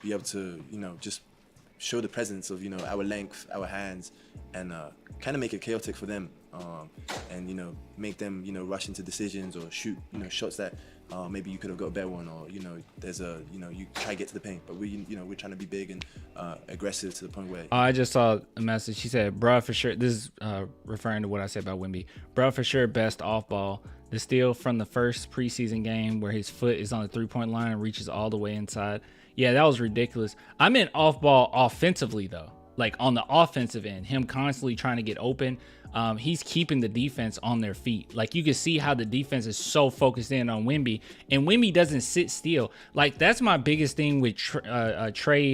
be able to, just show the presence of, our length, our hands, and kind of make it chaotic for them and, make them, rush into decisions or shoot, shots that maybe you could have got a better one or, there's a, you try to get to the paint. But we're trying to be big and aggressive to the point where... I just saw a message. She said, bruh, for sure. This is referring to what I said about Wemby. Bruh, for sure, best off ball. The steal from the first preseason game where his foot is on the three-point line and reaches all the way inside. Yeah, that was ridiculous. I meant off ball offensively, though. Like on the offensive end, him constantly trying to get open. He's keeping the defense on their feet. Like you can see how the defense is so focused in on Wemby, and Wemby doesn't sit still. Like that's my biggest thing with Trey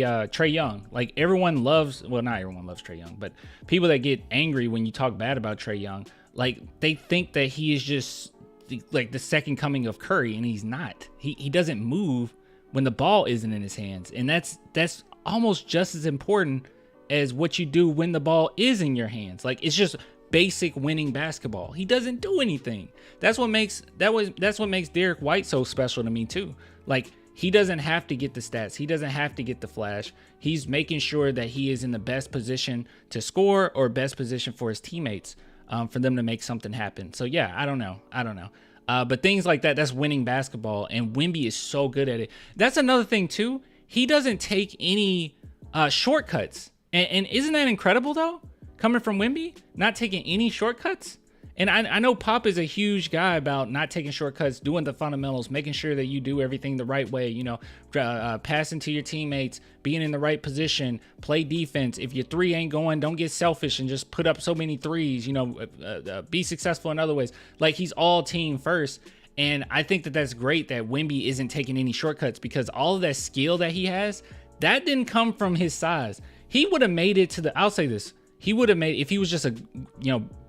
Young. Like everyone loves, well, not everyone loves Trey Young, but people that get angry when you talk bad about Trey Young, like they think that he is just like the second coming of Curry, and he's not. He doesn't move when the ball isn't in his hands, and that's almost just as important as what you do when the ball is in your hands. Like it's just basic winning basketball. He doesn't do anything. That's what makes Derrick White so special to me too. Like he doesn't have to get the stats. He doesn't have to get the flash. He's making sure that he is in the best position to score or best position for his teammates for them to make something happen. So yeah, I don't know. But things like that, that's winning basketball, and Wemby is so good at it. That's another thing too. He doesn't take any shortcuts. And isn't that incredible, though? Coming from Wemby, not taking any shortcuts. And I know Pop is a huge guy about not taking shortcuts, doing the fundamentals, making sure that you do everything the right way, passing to your teammates, being in the right position, play defense. If your three ain't going, don't get selfish and just put up so many threes, be successful in other ways. Like he's all team first. And I think that that's great that Wemby isn't taking any shortcuts because all of that skill that he has, that didn't come from his size. He would have made it to I'll say this. He would have made, if he was just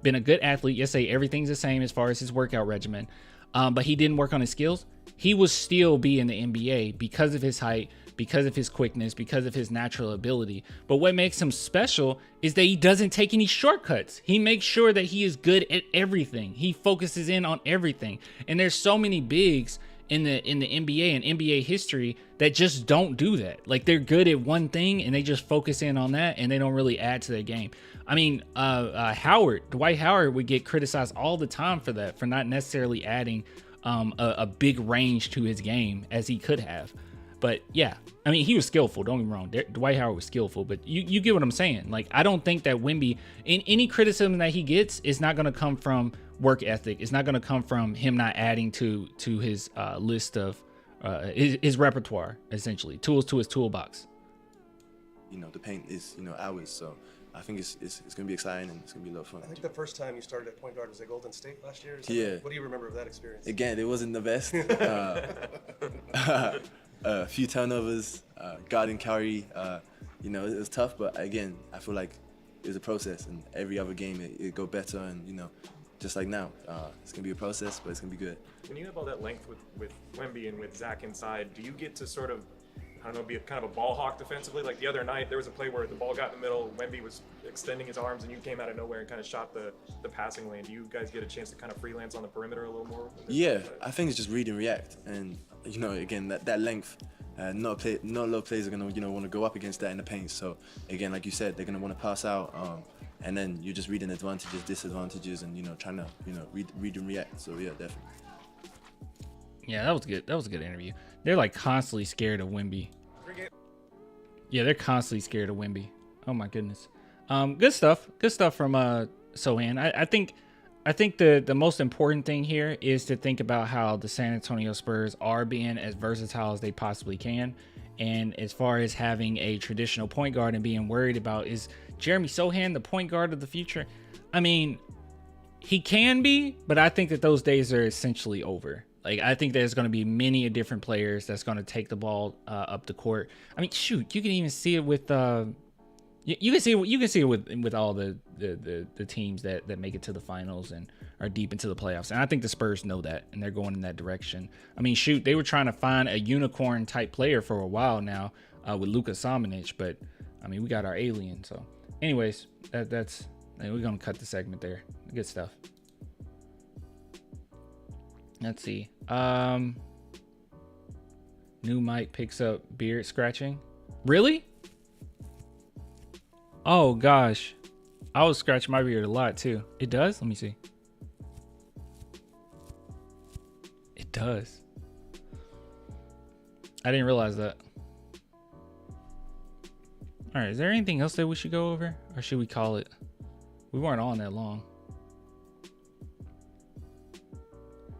been a good athlete, yes, say everything's the same as far as his workout regimen, but he didn't work on his skills, he would still be in the NBA because of his height, because of his quickness, because of his natural ability. But what makes him special is that he doesn't take any shortcuts. He makes sure that he is good at everything. He focuses in on everything. And there's so many bigs in the NBA and NBA history that just don't do that. Like, they're good at one thing and they just focus in on that and they don't really add to their game. I mean, Dwight Howard would get criticized all the time for that, for not necessarily adding a big range to his game as he could have. But yeah, I mean, he was skillful. Don't get me wrong. Dwight Howard was skillful, but you get what I'm saying. Like, I don't think that Wemby, in any criticism that he gets, is not going to come from work ethic. It's not going to come from him not adding to his list of his repertoire, essentially tools to his toolbox. You know, the paint is, you know, ours. So I think it's going to be exciting and it's going to be a lot of fun. I think the first time you started at point guard was at Golden State last year. Yeah. What do you remember of that experience? Again, it wasn't the best. A few turnovers, guarding Curry, you know, it was tough, but again, I feel like it was a process, and every other game it go better, and you know, just like now, it's gonna be a process, but it's gonna be good. When you have all that length with Wemby and with Zach inside, do you get to sort of, I don't know, be kind of a ball hawk defensively? Like the other night, there was a play where the ball got in the middle, Wemby was extending his arms, and you came out of nowhere and kind of shot the passing lane. Do you guys get a chance to kind of freelance on the perimeter a little more? Yeah, I think it's just read and react, and you know, again, that length, not a lot of players are gonna, you know, want to go up against that in the paint. So again, like you said, they're gonna want to pass out, and then you're just reading advantages, disadvantages, and you know, trying to, you know, read and react. So yeah, definitely. Yeah, that was good. That was a good interview. They're like constantly scared of Wemby. Yeah, they're constantly scared of Wemby. Oh my goodness. Good stuff. Good stuff from Sochan. I think the most important thing here is to think about how the San Antonio Spurs are being as versatile as they possibly can. And as far as having a traditional point guard and being worried about, is Jeremy Sochan the point guard of the future? I mean, he can be, but I think that those days are essentially over. Like, I think there's going to be many different players that's going to take the ball up the court. I mean, shoot, you can even see it with you can see it with all the teams that make it to the finals and are deep into the playoffs. And I think the Spurs know that, and they're going in that direction. I mean, shoot, they were trying to find a unicorn type player for a while now with Luka Samanic, but I mean, we got our alien. So, anyways, that's we're gonna cut the segment there. Good stuff. Let's see. New mic picks up beard scratching. Really? Oh gosh, I was scratching my beard a lot too. It does? Let me see. It does. I didn't realize that. All right, is there anything else that we should go over, or should we call it? We weren't on that long.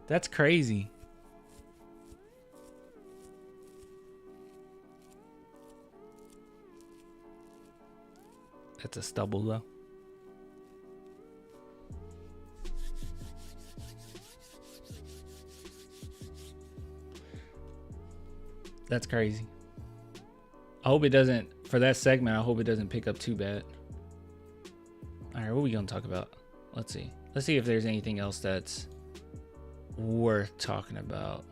That's crazy. That's a stubble though. That's crazy. I hope it doesn't, for that segment, I hope it doesn't pick up too bad. All right, what are we going to talk about? Let's see. Let's see if there's anything else that's worth talking about.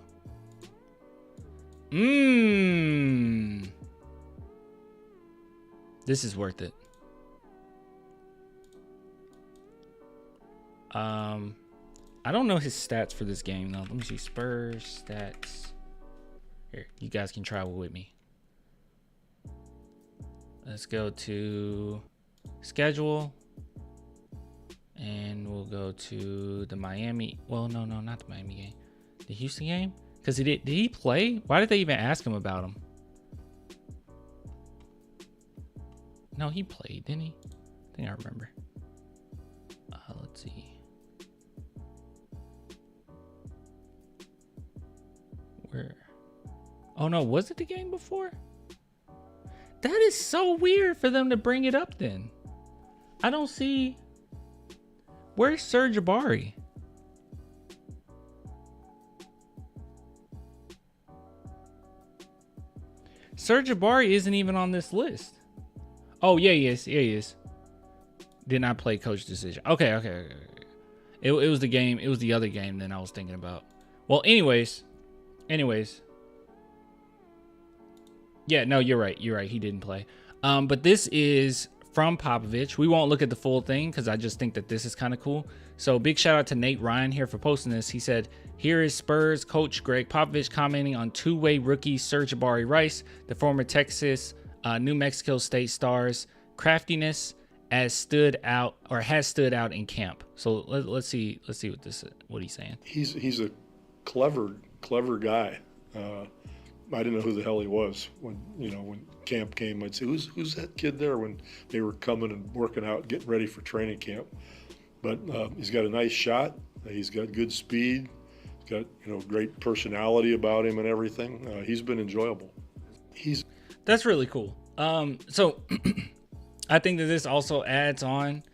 This is worth it. I don't know his stats for this game though. Let me see. Spurs stats. Here, you guys can travel with me. Let's go to schedule. And we'll go to the Miami. Well, no, not the Miami game. The Houston game? Because did he play? Why did they even ask him about him? No, he played, didn't he? I think I remember. Let's see. Where? Oh no, was it the game before? That is so weird for them to bring it up then. I don't see. Where's Serge Ibaka? Serge Ibaka isn't even on this list. Oh yeah, he is. Yeah, he is. Did not play coach decision. Okay. It was the game. It was the other game than I was thinking about. Well, anyways. Yeah, no, you're right. You're right. He didn't play. But this is from Popovich. We won't look at the full thing because I just think that this is kind of cool. So big shout out to Nate Ryan here for posting this. He said, here is Spurs coach Greg Popovich commenting on two-way rookie Serge Rice, the former Texas, New Mexico State Stars craftiness has stood out in camp. So let's see what he's saying. He's a clever guy. I didn't know who the hell he was when camp came. I'd say, who's that kid there when they were coming and working out, getting ready for training camp. But he's got a nice shot. He's got good speed. He's got great personality about him and everything. He's been enjoyable. That's really cool. So I think that this also adds on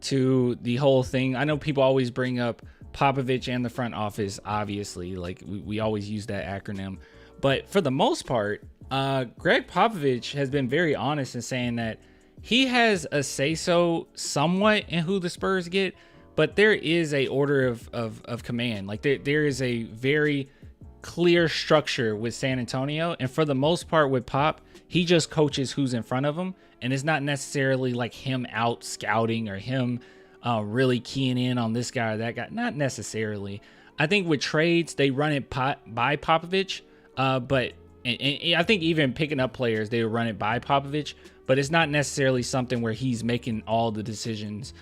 to the whole thing. I know people always bring up Popovich and the front office, obviously, like we always use that acronym. But for the most part, Greg Popovich has been very honest in saying that he has a say-so somewhat in who the Spurs get, but there is a order of command. Like there is a very clear structure with San Antonio. And for the most part with Pop, he just coaches who's in front of him. And it's not necessarily like him out scouting or him really keying in on this guy or that guy. Not necessarily. I think with trades, they run it by Popovich. But I think even picking up players, they run it by Popovich. But it's not necessarily something where he's making all the decisions.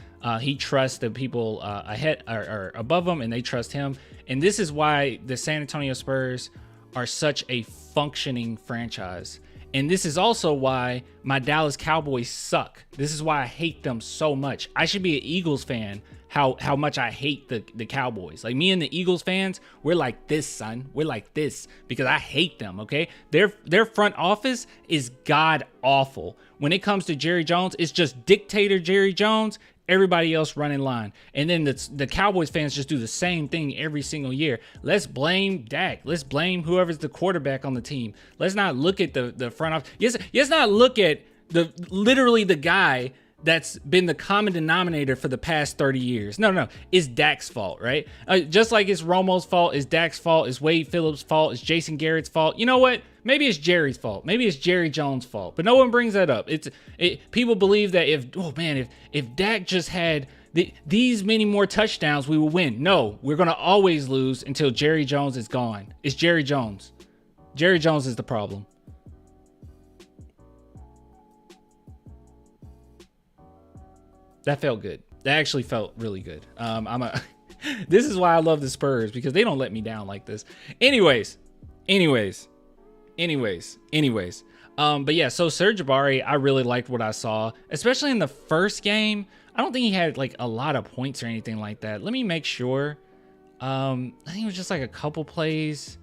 He trusts the people ahead or above him, and they trust him. And this is why the San Antonio Spurs are such a functioning franchise. And this is also why my Dallas Cowboys suck. This is why I hate them so much. I should be an Eagles fan. How much I hate the Cowboys. Like me and the Eagles fans, we're like this, son. We're like this because I hate them, okay? Their front office is god awful. When it comes to Jerry Jones, it's just dictator Jerry Jones, everybody else running line. And then the Cowboys fans just do the same thing every single year. Let's blame Dak. Let's blame whoever's the quarterback on the team. Let's not look at the front office. Let's not look at literally the guy that's been the common denominator for the past 30 years. No, it's Dak's fault, right? Just like it's Romo's fault, it's Dak's fault, it's Wade Phillips' fault, it's Jason Garrett's fault. You know what? Maybe it's Jerry's fault. Maybe it's Jerry Jones' fault. But no one brings that up. People believe that if Dak just had these many more touchdowns, we will win. No, we're going to always lose until Jerry Jones is gone. It's Jerry Jones. Jerry Jones is the problem. That felt good. That actually felt really good. This is why I love the Spurs, because they don't let me down like this. Anyways. But yeah, so Serge Ibaka, I really liked what I saw, especially in the first game. I don't think he had like a lot of points or anything like that. Let me make sure. I think it was just like a couple plays.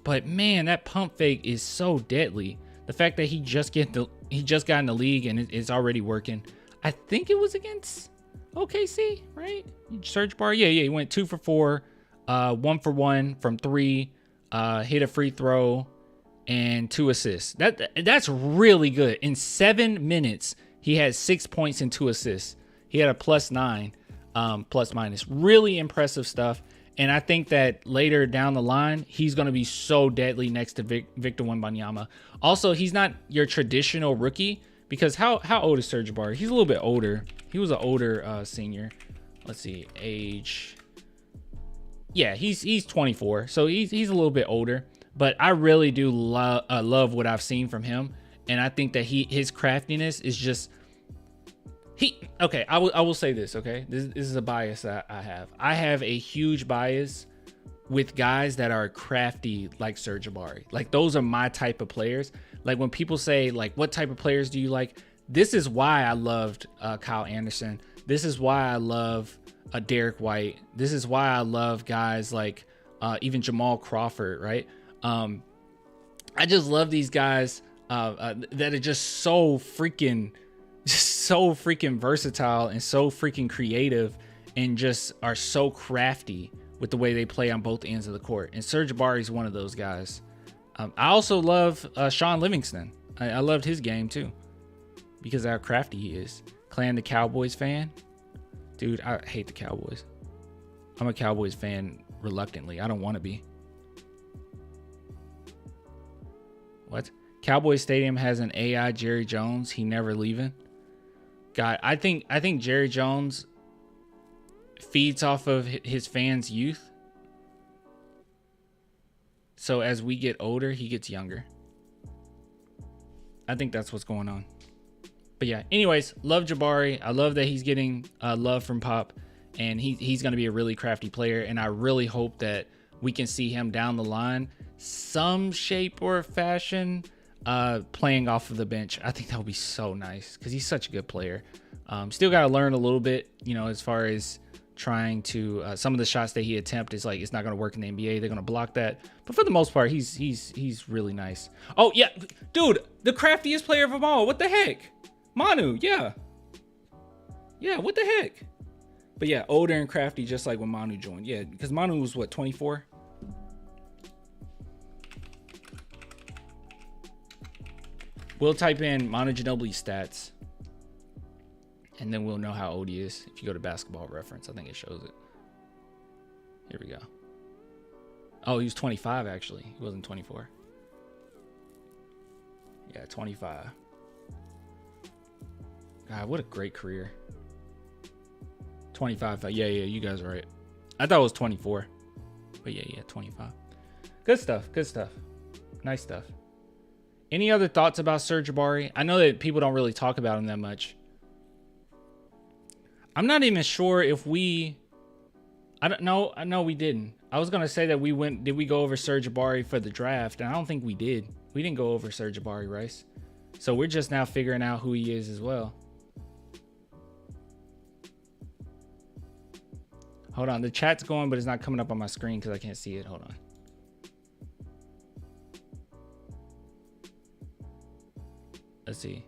But man, that pump fake is so deadly. The fact that he just got in the league and it's already working. I think it was against OKC, right? Serge Ibaka, yeah, he went 2 for 4, 1 for 1 from 3, hit a free throw, and 2 assists. That's really good. In 7 minutes, he had 6 points and 2 assists. He had a +9, plus minus. Really impressive stuff. And I think that later down the line, he's going to be so deadly next to Victor Wembanyama. Also, he's not your traditional rookie. Because how old is Serge Ibaka? He's a little bit older. He was an older senior. Let's see, age. Yeah, he's 24, so he's a little bit older. But I really do love what I've seen from him, and I think that his craftiness is just okay. I will say this. Okay, this is a bias that I have. I have a huge bias with guys that are crafty like Serge Ibaka. Like those are my type of players. Like when people say like, what type of players do you like? This is why I loved Kyle Anderson. This is why I love Derrick White. This is why I love guys like even Jamal Crawford, right? I just love these guys that are just so freaking versatile and so freaking creative and just are so crafty with the way they play on both ends of the court. And Serge Ibaka is one of those guys. I also love Sean Livingston. I loved his game too because of how crafty he is. Clan the Cowboys fan. Dude, I hate the Cowboys. I'm a Cowboys fan reluctantly. I don't want to be. What? Cowboy Stadium has an AI Jerry Jones. He never leaving. God, I think Jerry Jones feeds off of his fans' youth. So as we get older, he gets younger. I think that's what's going on. But yeah, anyways, love Jabari. I love that he's getting love from Pop, and he's going to be a really crafty player. And I really hope that we can see him down the line, some shape or fashion, playing off of the bench. I think that would be so nice because he's such a good player. Still got to learn a little bit, you know, as far as trying to some of the shots that he attempts is like it's not going to work in the NBA. They're going to block that, but for the most part, he's really nice. Oh yeah, dude, the craftiest player of them all. What the heck, Manu? Yeah, what the heck? But yeah, older and crafty, just like when Manu joined. Yeah, because Manu was what, 24. We'll type in Manu Ginobili stats, and then we'll know how old he is. If you go to Basketball Reference, I think it shows it. Here we go. Oh, he was 25, actually. He wasn't 24. Yeah, 25. God, what a great career. 25. Yeah, you guys are right. I thought it was 24. But yeah, 25. Good stuff. Nice stuff. Any other thoughts about Serge Jabari? I know that people don't really talk about him that much. I'm not even sure if we... I don't know. No, we didn't. I was going to say that we went... Did we go over Serge Jabari for the draft? And I don't think we did. We didn't go over Serge Jabari, Rice. So we're just now figuring out who he is as well. Hold on. The chat's going, but it's not coming up on my screen because I can't see it. Hold on. Let's see.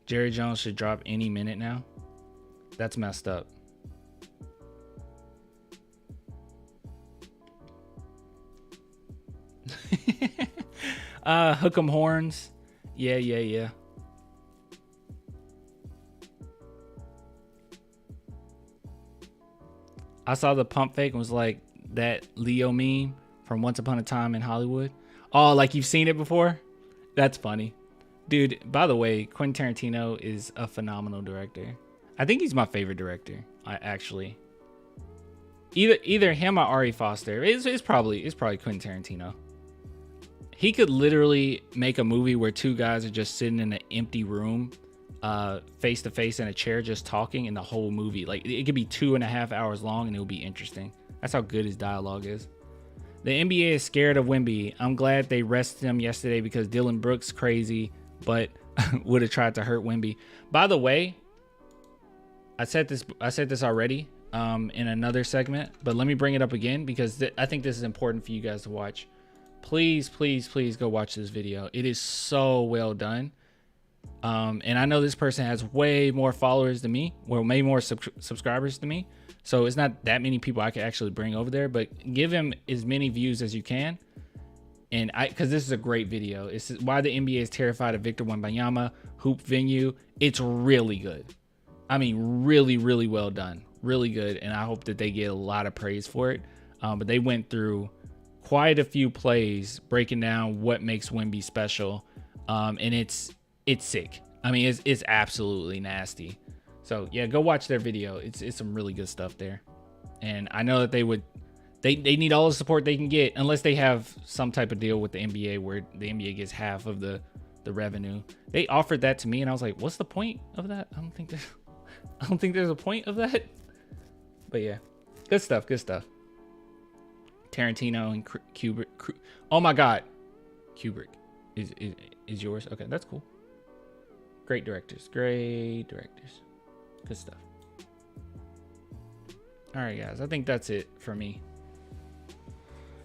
Jerry Jones should drop any minute now. That's messed up. Hook 'em horns. Yeah. I saw the pump fake and was like that Leo meme from Once Upon a Time in Hollywood. Oh, like you've seen it before? That's funny. Dude, by the way, Quentin Tarantino is a phenomenal director. I think he's my favorite director, actually. Either him or Ari Foster. It's probably Quentin Tarantino. He could literally make a movie where two guys are just sitting in an empty room, face to face in a chair, just talking, in the whole movie. Like, it could be 2.5 hours long and it would be interesting. That's how good his dialogue is. The NBA is scared of Wemby. I'm glad they rested him yesterday because Dylan Brooks crazy, but would have tried to hurt Wemby. By the way, I said this already in another segment, but let me bring it up again because I think this is important for you guys to watch. Please go watch this video. It is so well done. And I know this person has way more followers than me, or way more subscribers than me. So it's not that many people I could actually bring over there, but give him as many views as you can. And because this is a great video. It's why the NBA is terrified of Victor Wembanyama, hoop venue. It's really good. I mean, really, really well done. Really good. And I hope that they get a lot of praise for it. But they went through quite a few plays breaking down what makes Wemby special. And it's sick. I mean, it's absolutely nasty. So yeah, go watch their video. It's some really good stuff there. And I know that they need all the support they can get, unless they have some type of deal with the NBA where the NBA gets half of the revenue. They offered that to me and I was like, what's the point of that? I don't think there's a point of that. But yeah, good stuff. Tarantino and Kubrick. Oh my God. Kubrick is yours. Okay, that's cool. Great directors. Good stuff. All right, guys. I think that's it for me.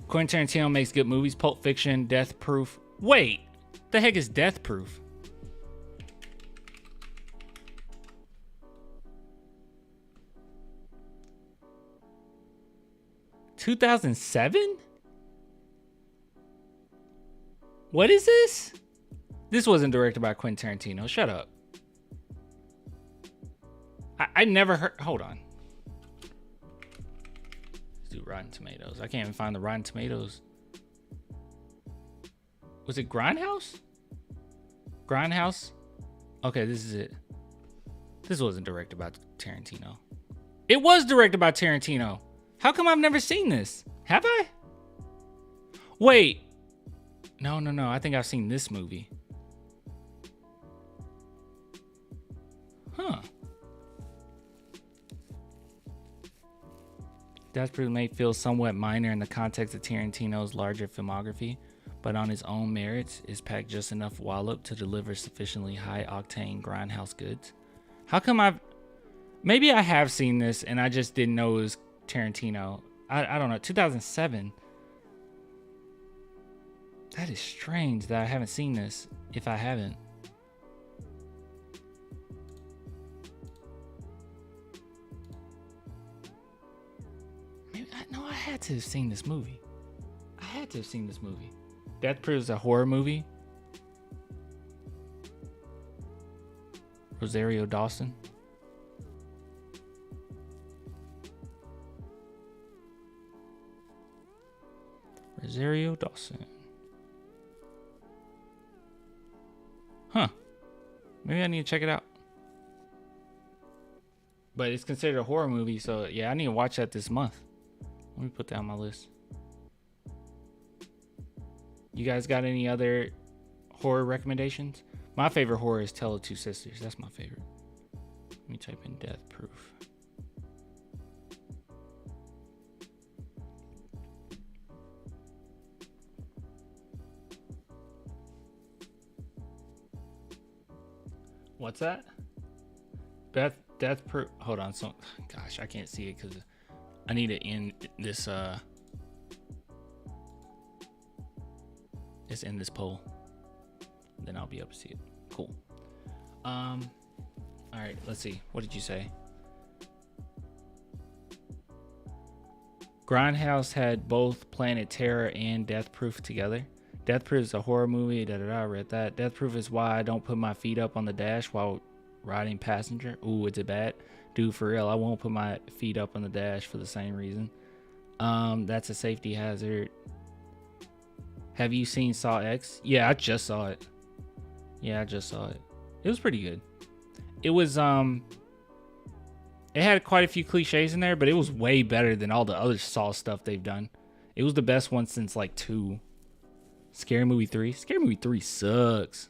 Quentin Tarantino makes good movies. Pulp Fiction, Death Proof. Wait, the heck is Death Proof? (2007) What is this? This wasn't directed by Quentin Tarantino. Shut up. I never heard. Hold on. Let's do Rotten Tomatoes. I can't even find the Rotten Tomatoes Was it Grindhouse? Grindhouse? Okay, this is it. This wasn't directed by Tarantino. It was directed by Tarantino. How come I've never seen this? Have I? Wait. No. I think I've seen this movie. Huh. Death Proof may feel somewhat minor in the context of Tarantino's larger filmography, but on his own merits is packed just enough wallop to deliver sufficiently high-octane grindhouse goods. How come maybe I have seen this and I just didn't know it was Tarantino. I don't know. 2007. That is strange that I haven't seen this, if I haven't. I had to have seen this movie. Death Proof is a horror movie. Rosario Dawson. Huh. Maybe I need to check it out. But it's considered a horror movie, so yeah, I need to watch that this month. Let me put that on my list. You guys got any other horror recommendations? My favorite horror is Tale of Two Sisters. That's my favorite. Let me type in Death Proof. What's that? Death Proof. Hold on. So, gosh, I can't see it because I need to end this. Let's end this poll. Then I'll be able to see it. Cool. All right. Let's see. What did you say? Grindhouse had both Planet Terror and Death Proof together. Death Proof is a horror movie. I read that. Death Proof is why I don't put my feet up on the dash while riding passenger. Ooh, is it bad? Dude, for real, I won't put my feet up on the dash for the same reason. That's a safety hazard. Have you seen Saw X? Yeah, I just saw it. It was pretty good. It was, it had quite a few cliches in there, but it was way better than all the other Saw stuff they've done. It was the best one since like 2. Scary Movie 3. Scary Movie 3 sucks.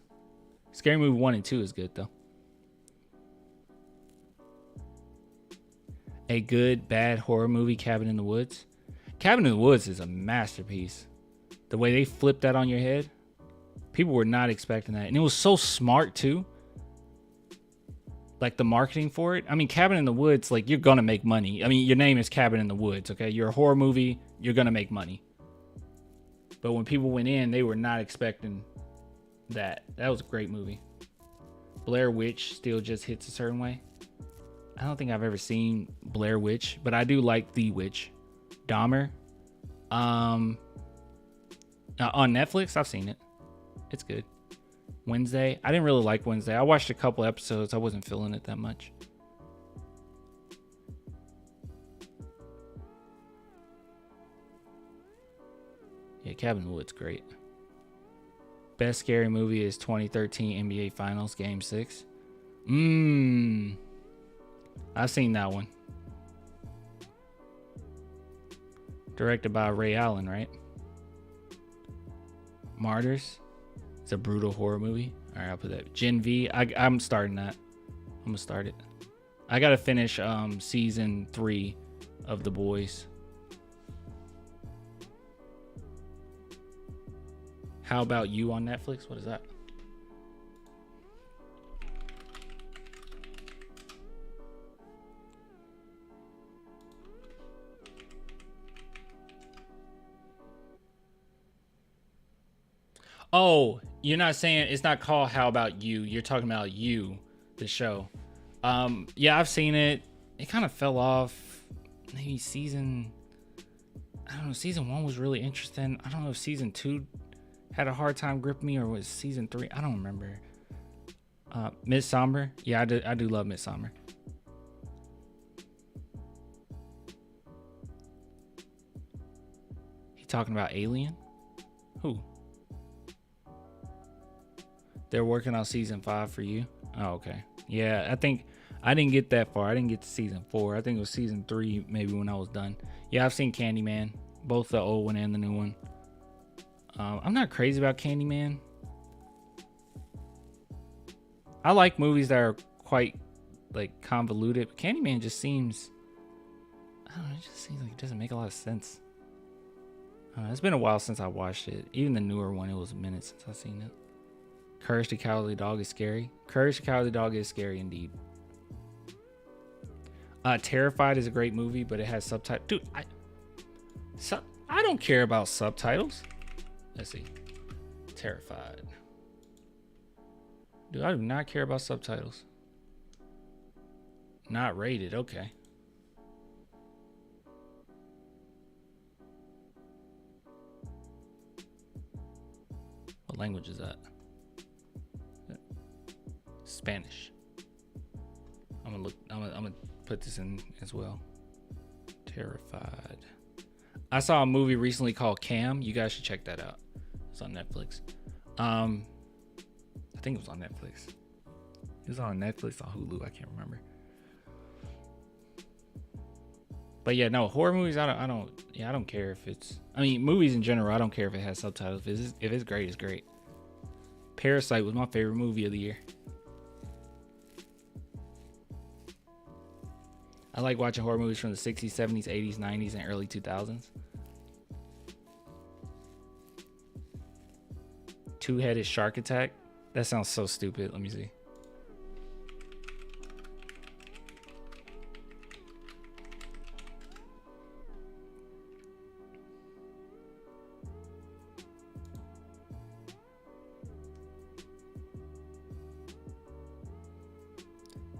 Scary Movie 1 and 2 is good though. A good, bad horror movie, Cabin in the Woods. Cabin in the Woods is a masterpiece. The way they flipped that on your head, people were not expecting that. And it was so smart too. Like the marketing for it. I mean, Cabin in the Woods, like you're going to make money. I mean, your name is Cabin in the Woods, okay? You're a horror movie, you're going to make money. But when people went in, they were not expecting that. That was a great movie. Blair Witch still just hits a certain way. I don't think I've ever seen Blair Witch, but I do like The Witch. Dahmer. On Netflix, I've seen it. It's good. Wednesday. I didn't really like Wednesday. I watched a couple episodes. I wasn't feeling it that much. Yeah, Cabin in the Woods, great. Best scary movie is 2013 NBA Finals Game 6. I've seen that one. Directed by Ray Allen, right? Martyrs. It's a brutal horror movie. All right, I'll put that. Gen V. I'm starting that. I'm gonna start it. I gotta finish season 3 of The Boys. How About You on Netflix? What is that? Oh, you're not saying it's not called How About You. You're talking about You, the show. Yeah, I've seen it. It kind of fell off. Maybe season 1 was really interesting. I don't know if season 2 had a hard time gripping me or was season 3. I don't remember. Midsommar. Yeah, I do love Midsommar. He talking about Alien? Who? They're working on season 5 for you. Oh, okay. Yeah, I think I didn't get that far. I didn't get to season 4. I think it was season 3 maybe when I was done. Yeah, I've seen Candyman, both the old one and the new one. I'm not crazy about Candyman. I like movies that are quite like convoluted, but Candyman just seems, I don't know, it just seems like it doesn't make a lot of sense. It's been a while since I watched it. Even the newer one, it was a minute since I've seen it. Courage the Cowardly Dog is scary. Courage the Cowardly Dog is scary indeed. Terrified is a great movie, but it has subtitles. Dude, I don't care about subtitles. Let's see. Terrified. Dude, I do not care about subtitles. Not rated. Okay. What language is that? Spanish. I'm gonna put this in as well. Terrified. I saw a movie recently called Cam. You guys should check that out. It's on Netflix. I think it was on Netflix. It was on Netflix, on Hulu. I can't remember. But yeah, no, horror movies. I don't care if it's. I mean, movies in general. I don't care if it has subtitles. If it's great, it's great. Parasite was my favorite movie of the year. I like watching horror movies from the 60s, 70s, 80s, 90s, and early 2000s. Two-headed shark attack. That sounds so stupid. Let me see.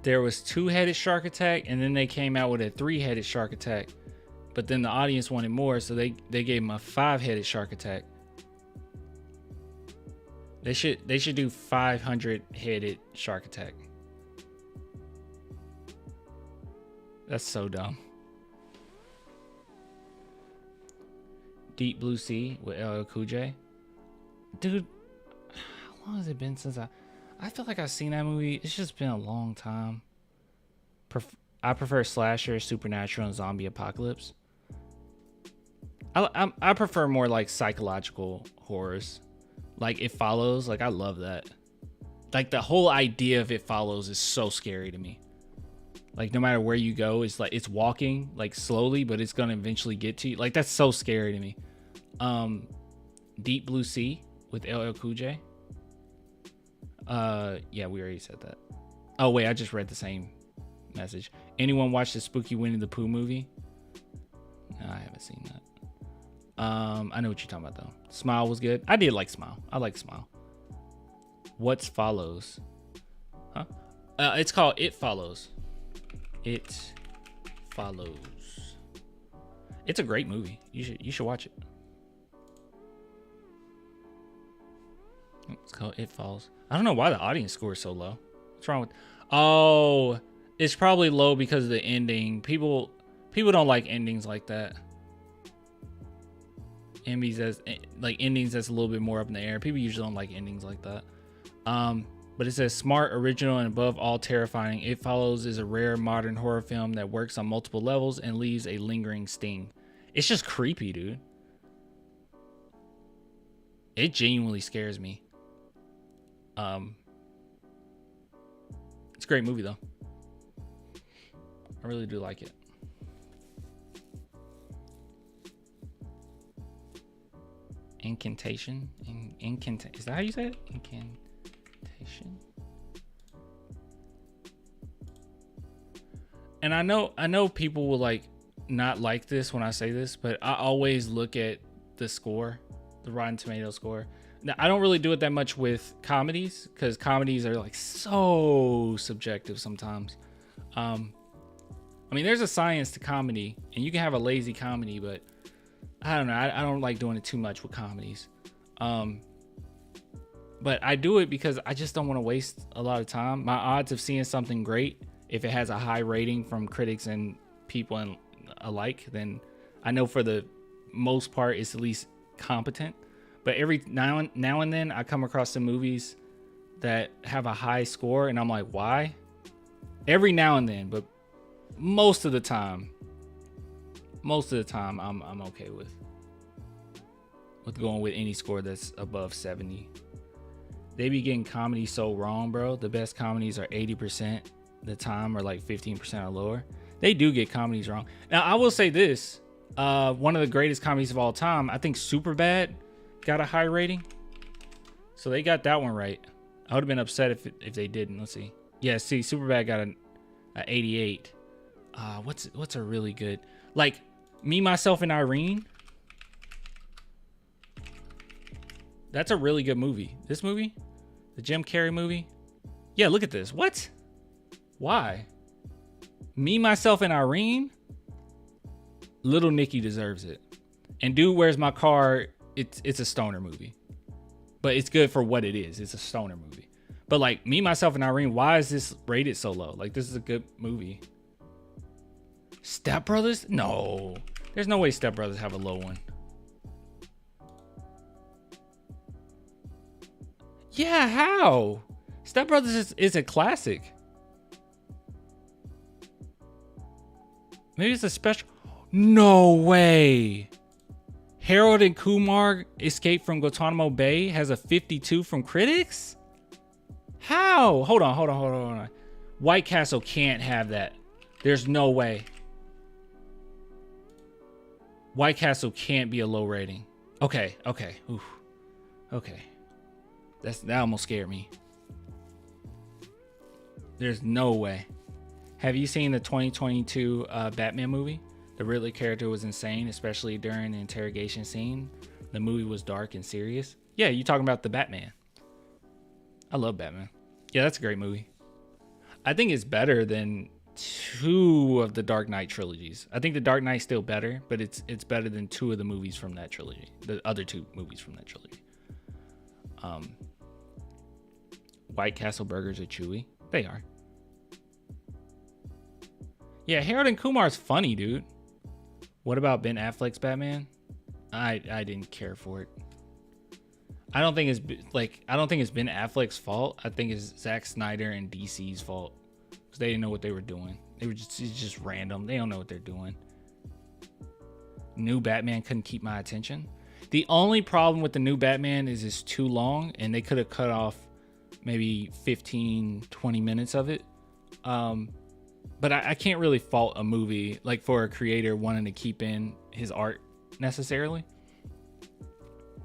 There was two-headed shark attack, and then they came out with a three-headed shark attack. But then the audience wanted more, so they gave him a five-headed shark attack. They should do 500-headed shark attack. That's so dumb. Deep Blue Sea with LL Cool J. Dude, how long has it been since I feel like I've seen that movie. It's just been a long time. I prefer slasher, supernatural, and zombie apocalypse. I prefer more like psychological horrors. Like It Follows. Like I love that. Like the whole idea of It Follows is so scary to me. Like no matter where you go, it's like it's walking like slowly, but it's gonna eventually get to you. Like that's so scary to me. Deep Blue Sea with LL Cool J. Yeah, we already said that. Oh wait, I just read the same message. Anyone watch the spooky Winnie the Pooh movie? No, I haven't seen that. I know what you're talking about though. Smile was good. I did like Smile. I like Smile. What Follows? Huh? It's called It Follows. It Follows. It's a great movie. You should watch it. It's called It Follows. I don't know why the audience score is so low. What's wrong with? Oh, it's probably low because of the ending. People don't like endings like that. Endings that's a little bit more up in the air. People usually don't like endings like that. But it says smart, original, and above all terrifying. It Follows is a rare modern horror film that works on multiple levels and leaves a lingering sting. It's just creepy, dude. It genuinely scares me. It's a great movie though. I really do like it. Incantation? Is that how you say it? Incantation? And I know people will like not like this when I say this, but I always look at the score, the Rotten Tomatoes score. Now, I don't really do it that much with comedies because comedies are like so subjective sometimes. I mean, there's a science to comedy, and you can have a lazy comedy, but I don't know. I don't like doing it too much with comedies. But I do it because I just don't want to waste a lot of time. My odds of seeing something great, if it has a high rating from critics and people and alike, then I know for the most part it's at least competent. But every now and then I come across some movies that have a high score, and I'm like, why? Every now and then, but most of the time I'm okay with going with any score that's above 70. They be getting comedy so wrong, bro. The best comedies are 80% the time, or like 15% or lower. They do get comedies wrong. Now, I will say this. One of the greatest comedies of all time, I think Superbad got a high rating. So they got that one right. I would have been upset if they didn't. Let's see. Yeah, see, Superbad got an 88. What's a really good, like Me, Myself, and Irene? That's a really good movie. This movie? The Jim Carrey movie? Yeah, look at this. What? Why? Me, Myself, and Irene? Little Nicky deserves it. And Dude, Where's My Car? It's a stoner movie. But it's good for what it is. It's a stoner movie. But like Me, Myself, and Irene, why is this rated so low? Like, this is a good movie. Step Brothers? No. There's no way Step Brothers have a low one. Yeah, how? Step Brothers is a classic. Maybe it's a special. No way. Harold and Kumar Escape from Guantanamo Bay has a 52 from critics? How? Hold on. White Castle can't have that. There's no way. White Castle can't be a low rating. Okay. Oof. Okay. That almost scared me. There's no way. Have you seen the 2022 Batman movie? The Riddler character was insane, especially during the interrogation scene. The movie was dark and serious. Yeah, you talking about the Batman. I love Batman. Yeah, that's a great movie. I think it's better than 2 of the Dark Knight trilogies. I think the Dark Knight's still better, but it's better than 2 of the movies from that trilogy. The other 2 movies from that trilogy. White Castle burgers are chewy. They are. Yeah, Harold and Kumar's funny, dude. What about Ben Affleck's Batman? I didn't care for it. I don't think it's Ben Affleck's fault. I think it's Zack Snyder and DC's fault, because they didn't know what they were doing. It's just random. They don't know what they're doing. New Batman couldn't keep my attention. The only problem with the new Batman is it's too long, and they could have cut off maybe 15-20 minutes of it. But I can't really fault a movie like for a creator wanting to keep in his art necessarily.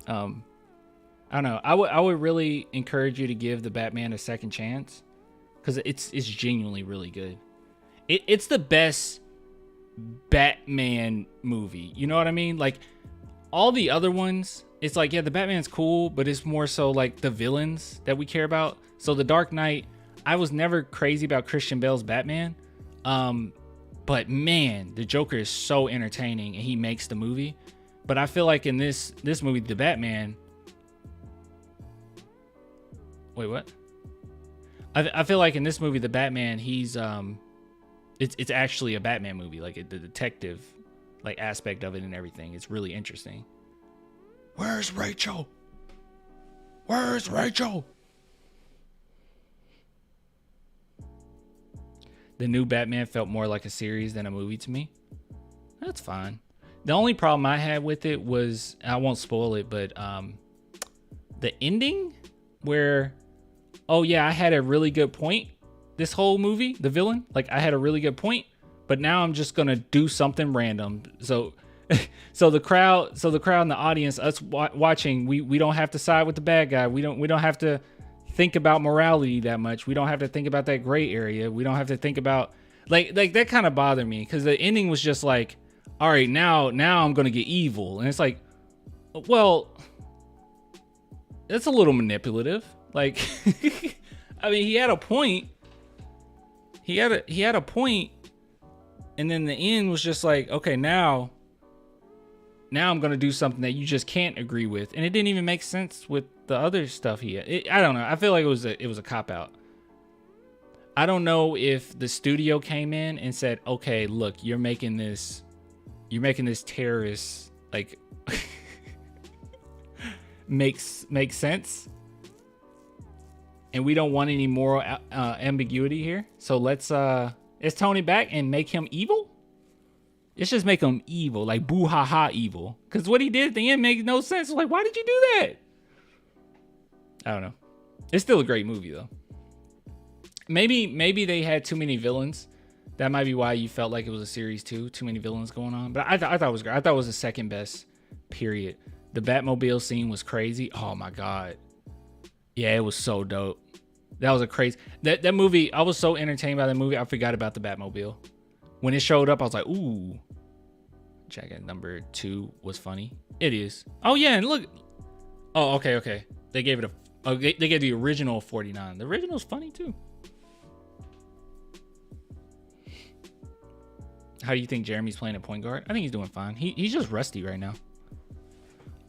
I don't know. I would really encourage you to give the Batman a second chance, because it's genuinely really good. It's the best Batman movie. You know what I mean? Like, all the other ones, it's like, yeah, the Batman's cool, but it's more so like the villains that we care about. So The Dark Knight, I was never crazy about Christian Bale's Batman. But man, the Joker is so entertaining and he makes the movie. But I feel like in this movie, the Batman. Wait, what? I feel like in this movie, the Batman, he's it's actually a Batman movie, like the detective like aspect of it and everything. It's really interesting. Where's Rachel? Where's Rachel? The new Batman felt more like a series than a movie to me. That's fine. The only problem I had with it was, I won't spoil it, but the ending where, oh yeah, I had a really good point this whole movie, the villain, like I had a really good point, but now I'm just gonna do something random. So the crowd in the audience, us watching, we don't have to side with the bad guy. We don't have to think about morality that much. We don't have to think about that gray area. We don't have to think about like that kind of bothered me, because the ending was just like, all right, now I'm gonna get evil, and it's like, well, that's a little manipulative. Like, I mean, he had a point. He had a point, and then the end was just like, okay, now I'm gonna do something that you just can't agree with, and it didn't even make sense with the other stuff he had. I don't know. I feel like it was a cop out. I don't know if the studio came in and said, okay, look, you're making this terrorist like makes sense. and we don't want any moral ambiguity here. So let's is Tony back and make him evil? Let's just make him evil, like boo ha ha evil. Because what he did at the end makes no sense. It's like, why did you do that? I don't know. It's still a great movie though. Maybe they had too many villains. That might be why you felt like it was a series 2. Too many villains going on. But I thought it was great. I thought it was the second best. Period. The Batmobile scene was crazy. Oh my god. Yeah, it was so dope. That was a crazy that movie. I was so entertained by that movie. I forgot about the Batmobile. When it showed up, I was like, ooh. Jacket number 2 was funny. It is. Oh yeah, and look. Oh, okay. They gave it a. Oh, they gave the original 49. The original's funny too. How do you think Jeremy's playing at point guard? I think he's doing fine. He's just rusty right now.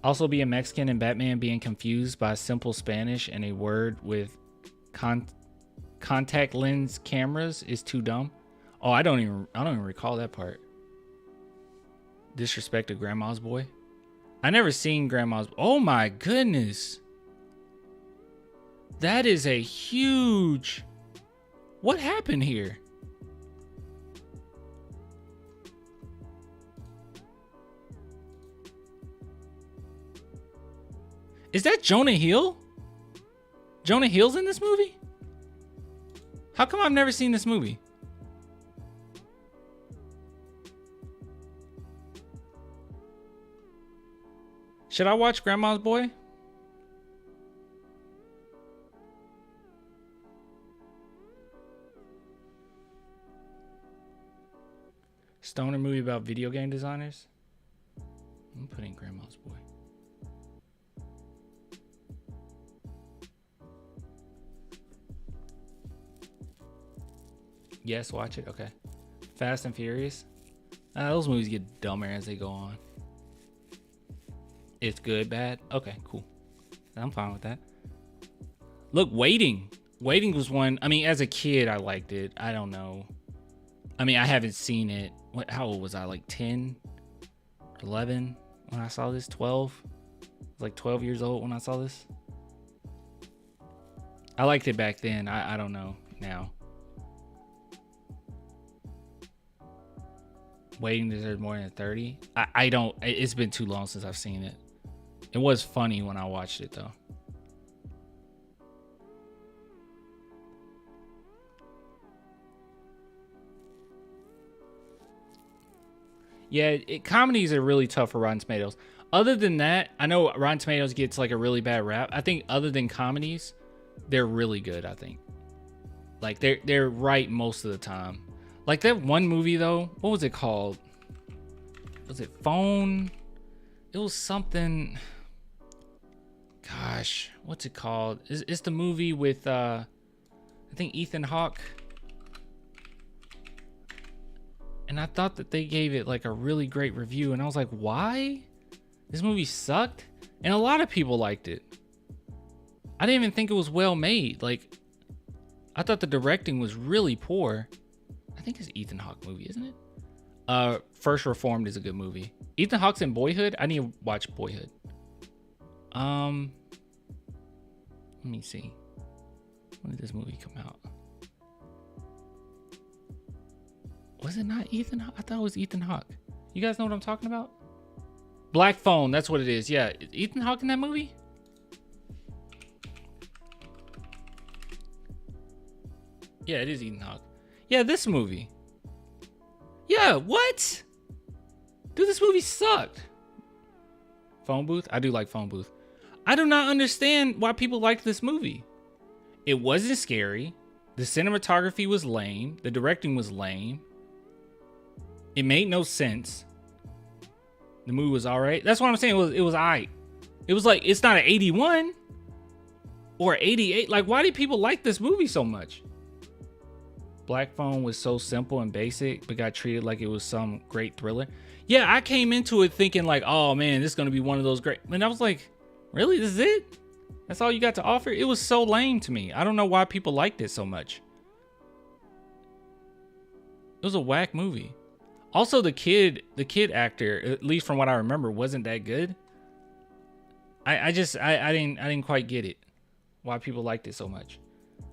Also, being Mexican and Batman being confused by simple Spanish and a word with contact lens cameras is too dumb. Oh, I don't even recall that part. Disrespect to Grandma's Boy. I never seen Grandma's. Oh my goodness. That is a huge. What happened here? Is that Jonah Hill? Jonah Hill's in this movie? How come I've never seen this movie? Should I watch Grandma's Boy? Stoner movie about video game designers? I'm putting Grandma's Boy. Yes, watch it. Okay. Fast and Furious. Those movies get dumber as they go on. It's good, bad. Okay, cool. I'm fine with that. Look, Waiting. Waiting was one. I mean, as a kid, I liked it. I don't know. I mean, I haven't seen it. How old was I? Like 10, 11 when I saw this? 12? I was like 12 years old when I saw this. I liked it back then. I don't know now. Waiting deserves more than 30. I don't. It's been too long since I've seen it. It was funny when I watched it though. Yeah, comedies are really tough for Rotten Tomatoes. Other than that, I know Rotten Tomatoes gets like a really bad rap. I think other than comedies, they're really good. I think, like they're right most of the time. Like that one movie though, what was it called? Was it Phone? It was something. Gosh, what's it called? It's the movie with I think Ethan Hawke. And I thought that they gave it like a really great review, and I was like, why? This movie sucked, and a lot of people liked it. I didn't even think it was well made. Like, I thought the directing was really poor. I think it's an Ethan Hawke movie, isn't it? First Reformed is a good movie. Ethan Hawke's in Boyhood. I need to watch Boyhood. Let me see. When did this movie come out? Was it not Ethan Hawke? I thought it was Ethan Hawke. You guys know what I'm talking about? Black Phone, that's what it is. Yeah, is Ethan Hawke in that movie? Yeah, it is Ethan Hawke. Yeah, this movie. Yeah, what? Dude, this movie sucked. Phone Booth? I do like Phone Booth. I do not understand why people liked this movie. It wasn't scary. The cinematography was lame. The directing was lame. It made no sense. The movie was alright. That's what I'm saying. It was alright. It was like, it's not an 81 or 88. Like, why did people like this movie so much? Black Phone was so simple and basic, but got treated like it was some great thriller. Yeah, I came into it thinking like, oh man, this is going to be one of those great. And I was like, really? This is it? That's all you got to offer? It was so lame to me. I don't know why people liked it so much. It was a whack movie. Also, the kid actor, at least from what I remember, wasn't that good. I didn't quite get it. Why people liked it so much.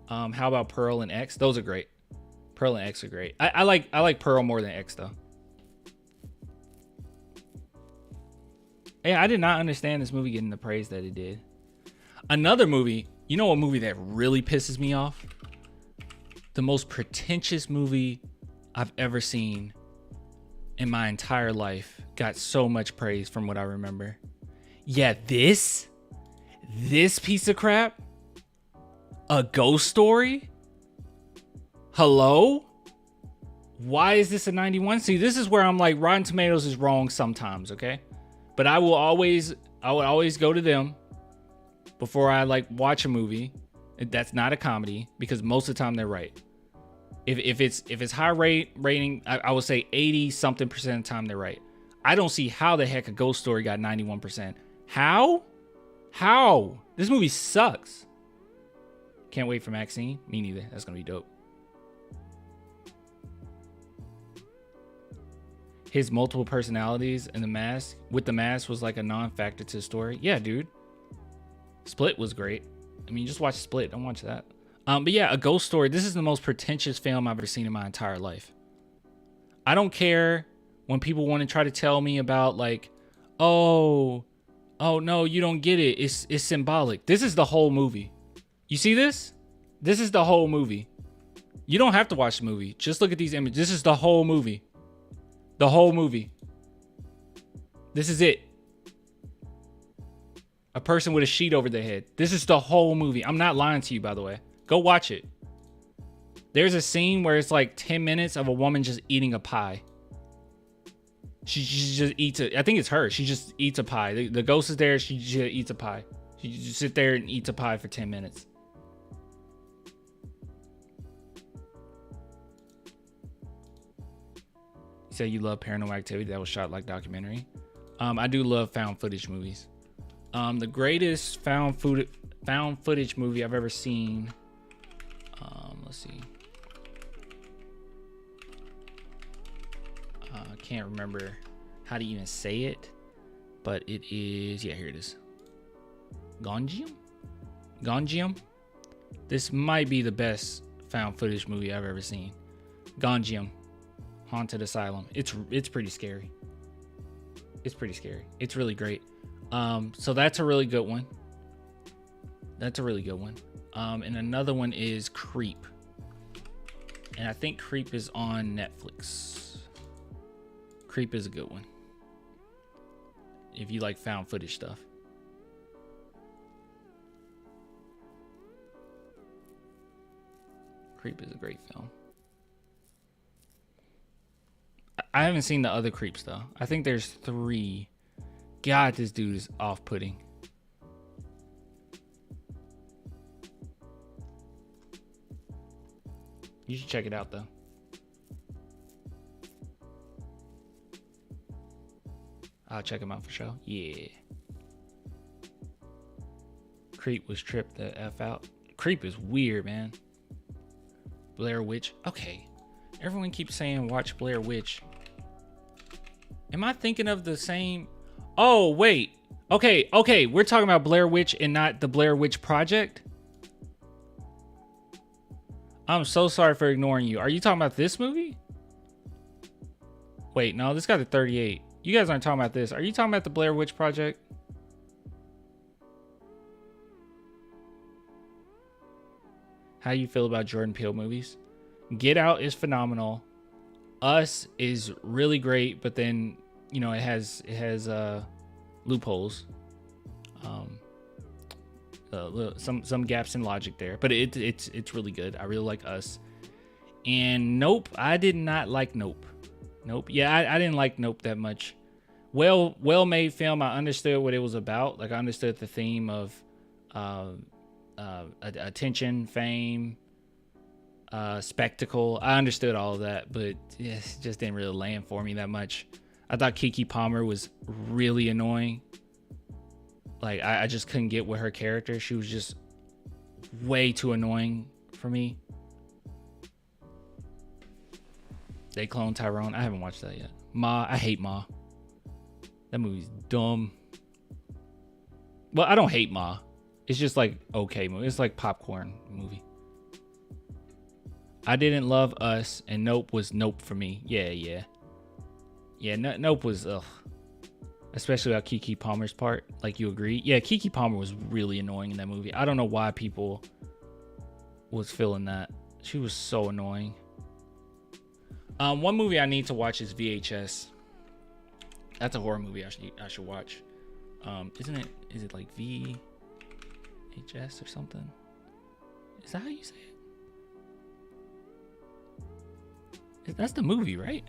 How about Pearl and X? Those are great. Pearl and X are great. I like Pearl more than X though. Yeah, I did not understand this movie getting the praise that it did. Another movie, you know, a movie that really pisses me off? The most pretentious movie I've ever seen in my entire life got so much praise from what I remember. Yeah, this piece of crap, A Ghost Story. Hello? Why is this a 91? See, this is where I'm like, Rotten Tomatoes is wrong sometimes, okay? But I would always go to them before I like watch a movie that's not a comedy, because most of the time they're right. If it's high rating, I would say 80-something% of the time they're right. I don't see how the heck A Ghost Story got 91%. How? This movie sucks. Can't wait for Maxine. Me neither. That's gonna be dope. His multiple personalities and the mask was like a non-factor to the story. Yeah, dude. Split was great. I mean, just watch Split. Don't watch that. But yeah, A Ghost Story. This is the most pretentious film I've ever seen in my entire life. I don't care when people want to try to tell me about like, oh no, you don't get it. It's symbolic. This is the whole movie. You see this? This is the whole movie. You don't have to watch the movie. Just look at these images. This is the whole movie. The whole movie. This is it. A person with a sheet over their head. This is the whole movie. I'm not lying to you, by the way. Go watch it. There's a scene where it's like 10 minutes of a woman just eating a pie. She just eats it. I think it's her. She just eats a pie. The ghost is there. She just eats a pie. She just sit there and eats a pie for 10 minutes. You say you love Paranormal Activity. That was shot like documentary. I do love found footage movies. The greatest found footage movie I've ever seen. Let's see. I can't remember how to even say it, but it is, yeah, here it is. Gonjiam. This might be the best found footage movie I've ever seen. Gonjiam, Haunted Asylum. It's pretty scary. It's pretty scary. It's really great. So that's a really good one. And another one is Creep. And I think Creep is on Netflix. Creep is a good one. If you like found footage stuff. Creep is a great film. I haven't seen the other Creeps though. I think there's 3. God, this dude is off-putting. You should check it out though. I'll check him out for sure. Yeah. Creep was tripped the F out. Creep is weird, man. Blair Witch. Okay. Everyone keeps saying watch Blair Witch. Am I thinking of the same? Oh, wait. Okay. We're talking about Blair Witch and not the Blair Witch Project. I'm so sorry for ignoring you. Are you talking about this movie? Wait, no, this got a 38. You guys aren't talking about this. Are you talking about the Blair Witch Project? How you feel about Jordan Peele movies? Get Out is phenomenal. Us is really great, but then, you know, it has loopholes. Some gaps in logic there, but it's really good. I really like Us. And Nope, I did not like Nope. Yeah, I didn't like Nope that much. Well-made film. I understood what it was about. Like, I understood the theme of attention, fame, spectacle. I understood all of that, but it just didn't really land for me that much. I thought Keke Palmer was really annoying. Like, I just couldn't get with her character. She was just way too annoying for me. They cloned Tyrone. I haven't watched that yet. Ma, I hate Ma. That movie's dumb. Well, I don't hate Ma. It's just like okay movie. It's like popcorn movie. I didn't love Us, and Nope was Nope for me. Yeah. Nope was ugh. Especially about Keke Palmer's part. Like, you agree? Yeah, Keke Palmer was really annoying in that movie. I don't know why people was feeling that. She was so annoying. One movie I need to watch is VHS. That's a horror movie I should watch. Is it like VHS or something? Is that how you say it? That's the movie, right?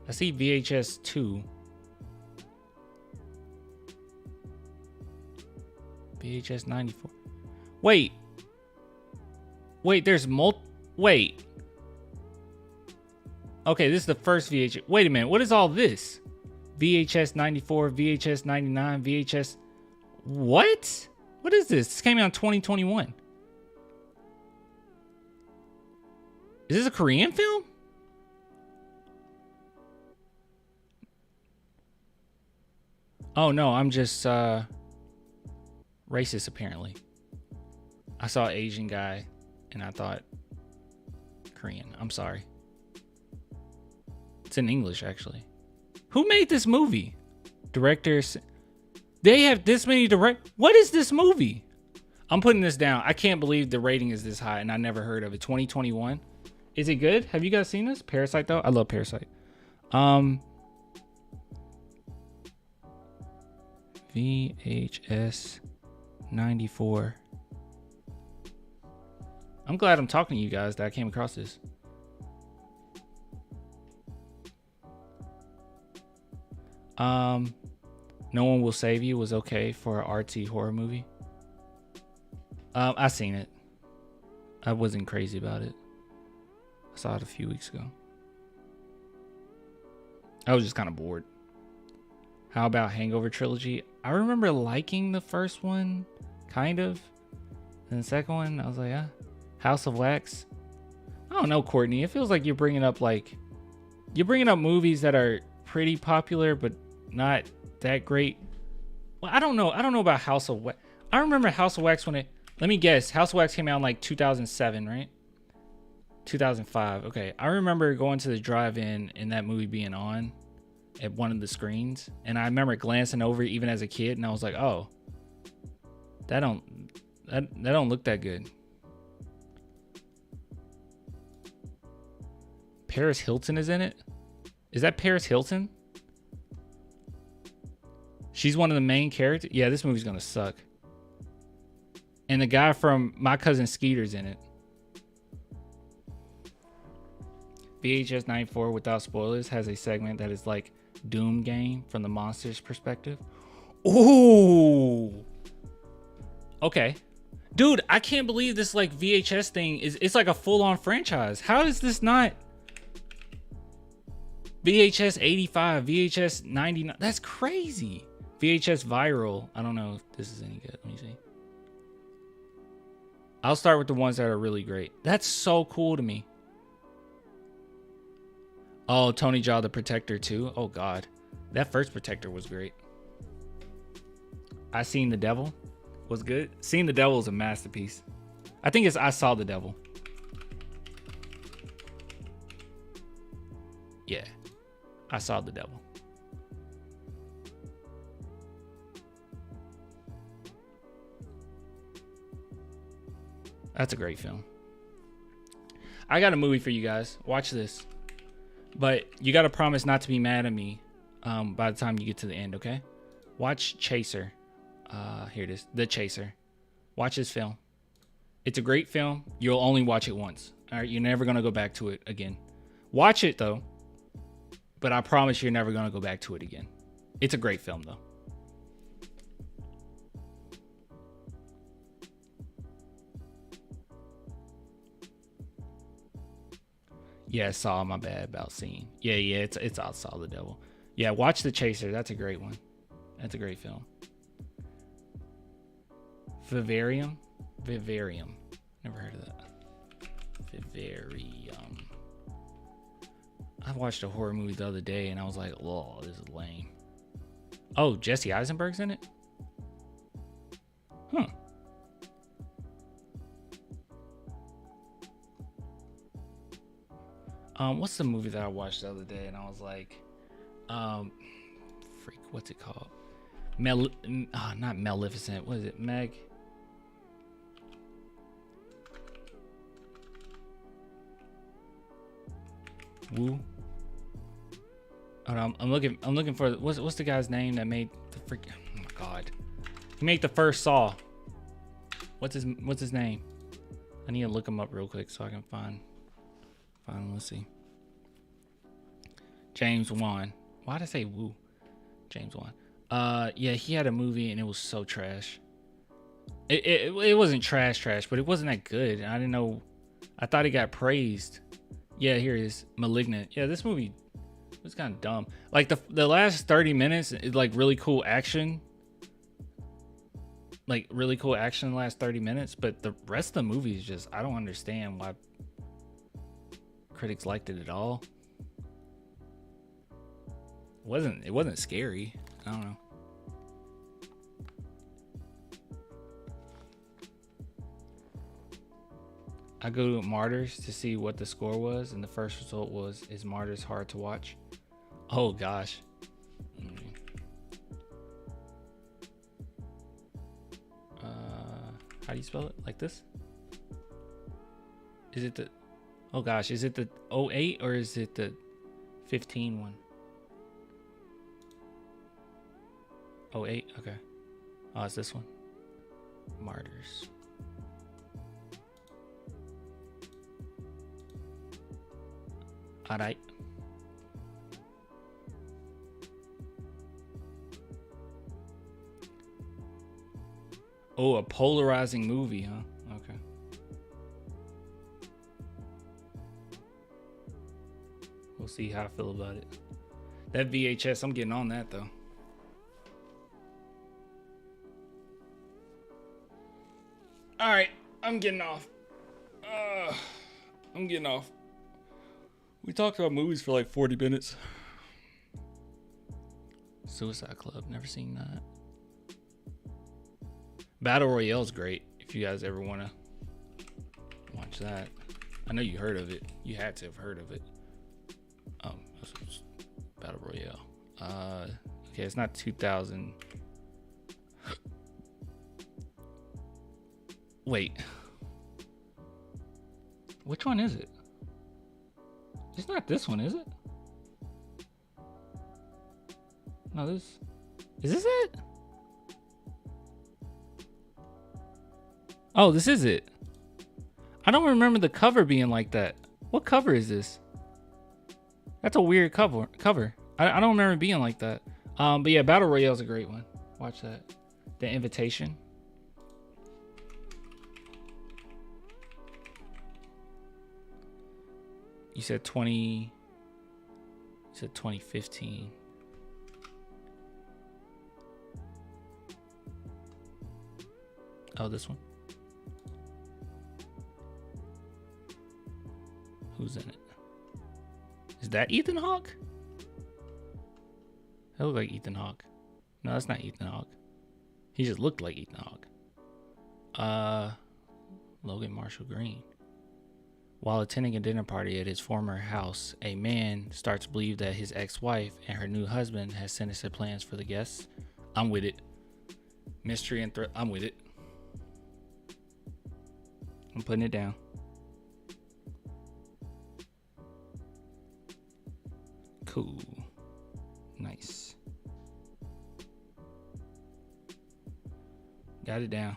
I see VHS 2. VHS 94. Wait, there's wait. Okay, this is the first VHS. Wait a minute, what is all this? VHS 94, VHS 99, VHS. What? What is this? This came out in 2021. Is this a Korean film? Oh no, I'm just racist apparently. I saw an Asian guy and I thought Korean. I'm sorry. It's in English actually. Who made this movie? Directors. They have this many What is this movie? I'm putting this down. I can't believe the rating is this high and I never heard of it. 2021. Is it good? Have you guys seen this? Parasite though? I love Parasite. VHS 94. I'm glad I'm talking to you guys that I came across this. No One Will Save You was okay for an artsy horror movie. I seen it. I wasn't crazy about it. I saw it a few weeks ago. I was just kind of bored. How about Hangover Trilogy? I remember liking the first one, kind of. And the second one, I was like, yeah. House of Wax. I don't know, Courtney. It feels like you're bringing up movies that are pretty popular, but not that great. Well, I don't know. I don't know about House of Wax. I remember House of Wax let me guess. House of Wax came out in like 2007, right? 2005. Okay. I remember going to the drive-in and that movie being on at one of the screens, and I remember glancing over even as a kid, and I was like, oh, that don't look that good. Paris Hilton is in it. Is that Paris Hilton? She's one of the main characters. Yeah, this movie's gonna suck. And the guy from My Cousin Skeeter's in it. VHS 94 without spoilers has a segment that is like Doom game from the monster's perspective. Ooh. Okay. Dude, I can't believe this like VHS thing it's like a full-on franchise. How is this not VHS 85, VHS 99? That's crazy. VHS viral. I don't know if this is any good. Let me see. I'll start with the ones that are really great. That's so cool to me. Oh, Tony Jaa the Protector too. Oh God, that first Protector was great. I Seen the Devil was good. Seeing the Devil is a masterpiece. I think it's I Saw the Devil. Yeah, I Saw the Devil. That's a great film. I got a movie for you guys. Watch this. But you got to promise not to be mad at me by the time you get to the end, okay? Watch Chaser. Here it is. The Chaser. Watch this film. It's a great film. You'll only watch it once. All right? You're never going to go back to it again. Watch it, though. But I promise you're never going to go back to it again. It's a great film, though. Yeah, Saw, my bad about seeing. Yeah, it's I Saw the Devil. Yeah, watch The Chaser. That's a great one. That's a great film. Vivarium. Never heard of that. Vivarium. I watched a horror movie the other day and I was like, oh, this is lame. Oh, Jesse Eisenberg's in it? Huh. What's the movie that I watched the other day and I was like, freak, what's it called? Not Maleficent. What is it? Meg. Woo. Oh, no, I'm looking for what's the guy's name that made the freak? Oh my god, he made the first Saw. What's his name? I need to look him up real quick so I can find. Let's see. James Wan. Why'd I say woo? James Wan. Yeah, he had a movie and it was so trash. It wasn't trash, but it wasn't that good. I didn't know. I thought it got praised. Yeah, here it is. Malignant. Yeah, this movie was kind of dumb. Like the last 30 minutes is like really cool action. Like really cool action in the last 30 minutes, but the rest of the movie is just, I don't understand why critics liked it at all. It wasn't scary. I don't know. I go to Martyrs to see what the score was, and the first result was, is Martyrs hard to watch? Oh gosh. How do you spell it? Like this? Is it the, oh gosh, is it the 08 or is it the 15 one? 08, okay. Oh, it's this one. Martyrs. Alright. Oh, a polarizing movie, huh? Okay. We'll see how I feel about it. That VHS, I'm getting on that though. Alright, I'm getting off. I'm getting off. We talked about movies for like 40 minutes. Suicide Club, never seen that. Battle Royale's great if you guys ever want to watch that. I know you heard of it. You had to have heard of it. Battle Royale. Okay, it's not 2000. Wait. Which one is it? It's not this one, is it? No, this. Is this it? Oh, this is it. I don't remember the cover being like that. What cover is this? That's a weird cover. I don't remember it being like that. But yeah, Battle Royale's a great one. Watch that. The Invitation. You said 2015. Oh, this one. Who's in it? Is that Ethan Hawke? That looked like Ethan Hawke. No, that's not Ethan Hawke. He just looked like Ethan Hawke. Logan Marshall Green. While attending a dinner party at his former house, a man starts to believe that his ex-wife and her new husband has sinister plans for the guests. I'm with it. Mystery and threat. I'm with it. I'm putting it down. Cool. Nice. Got it down.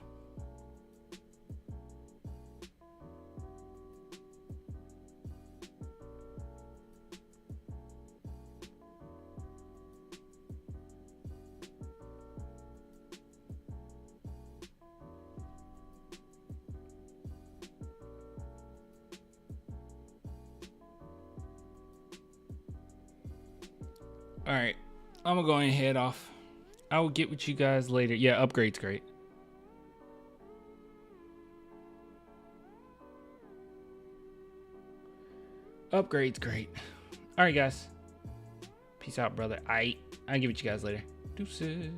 All right, I'm gonna go ahead and head off. I will get with you guys later. Yeah, Upgrade's great. Upgrade's great. All right, guys. Peace out, brother. I'll get with you guys later. Deuces.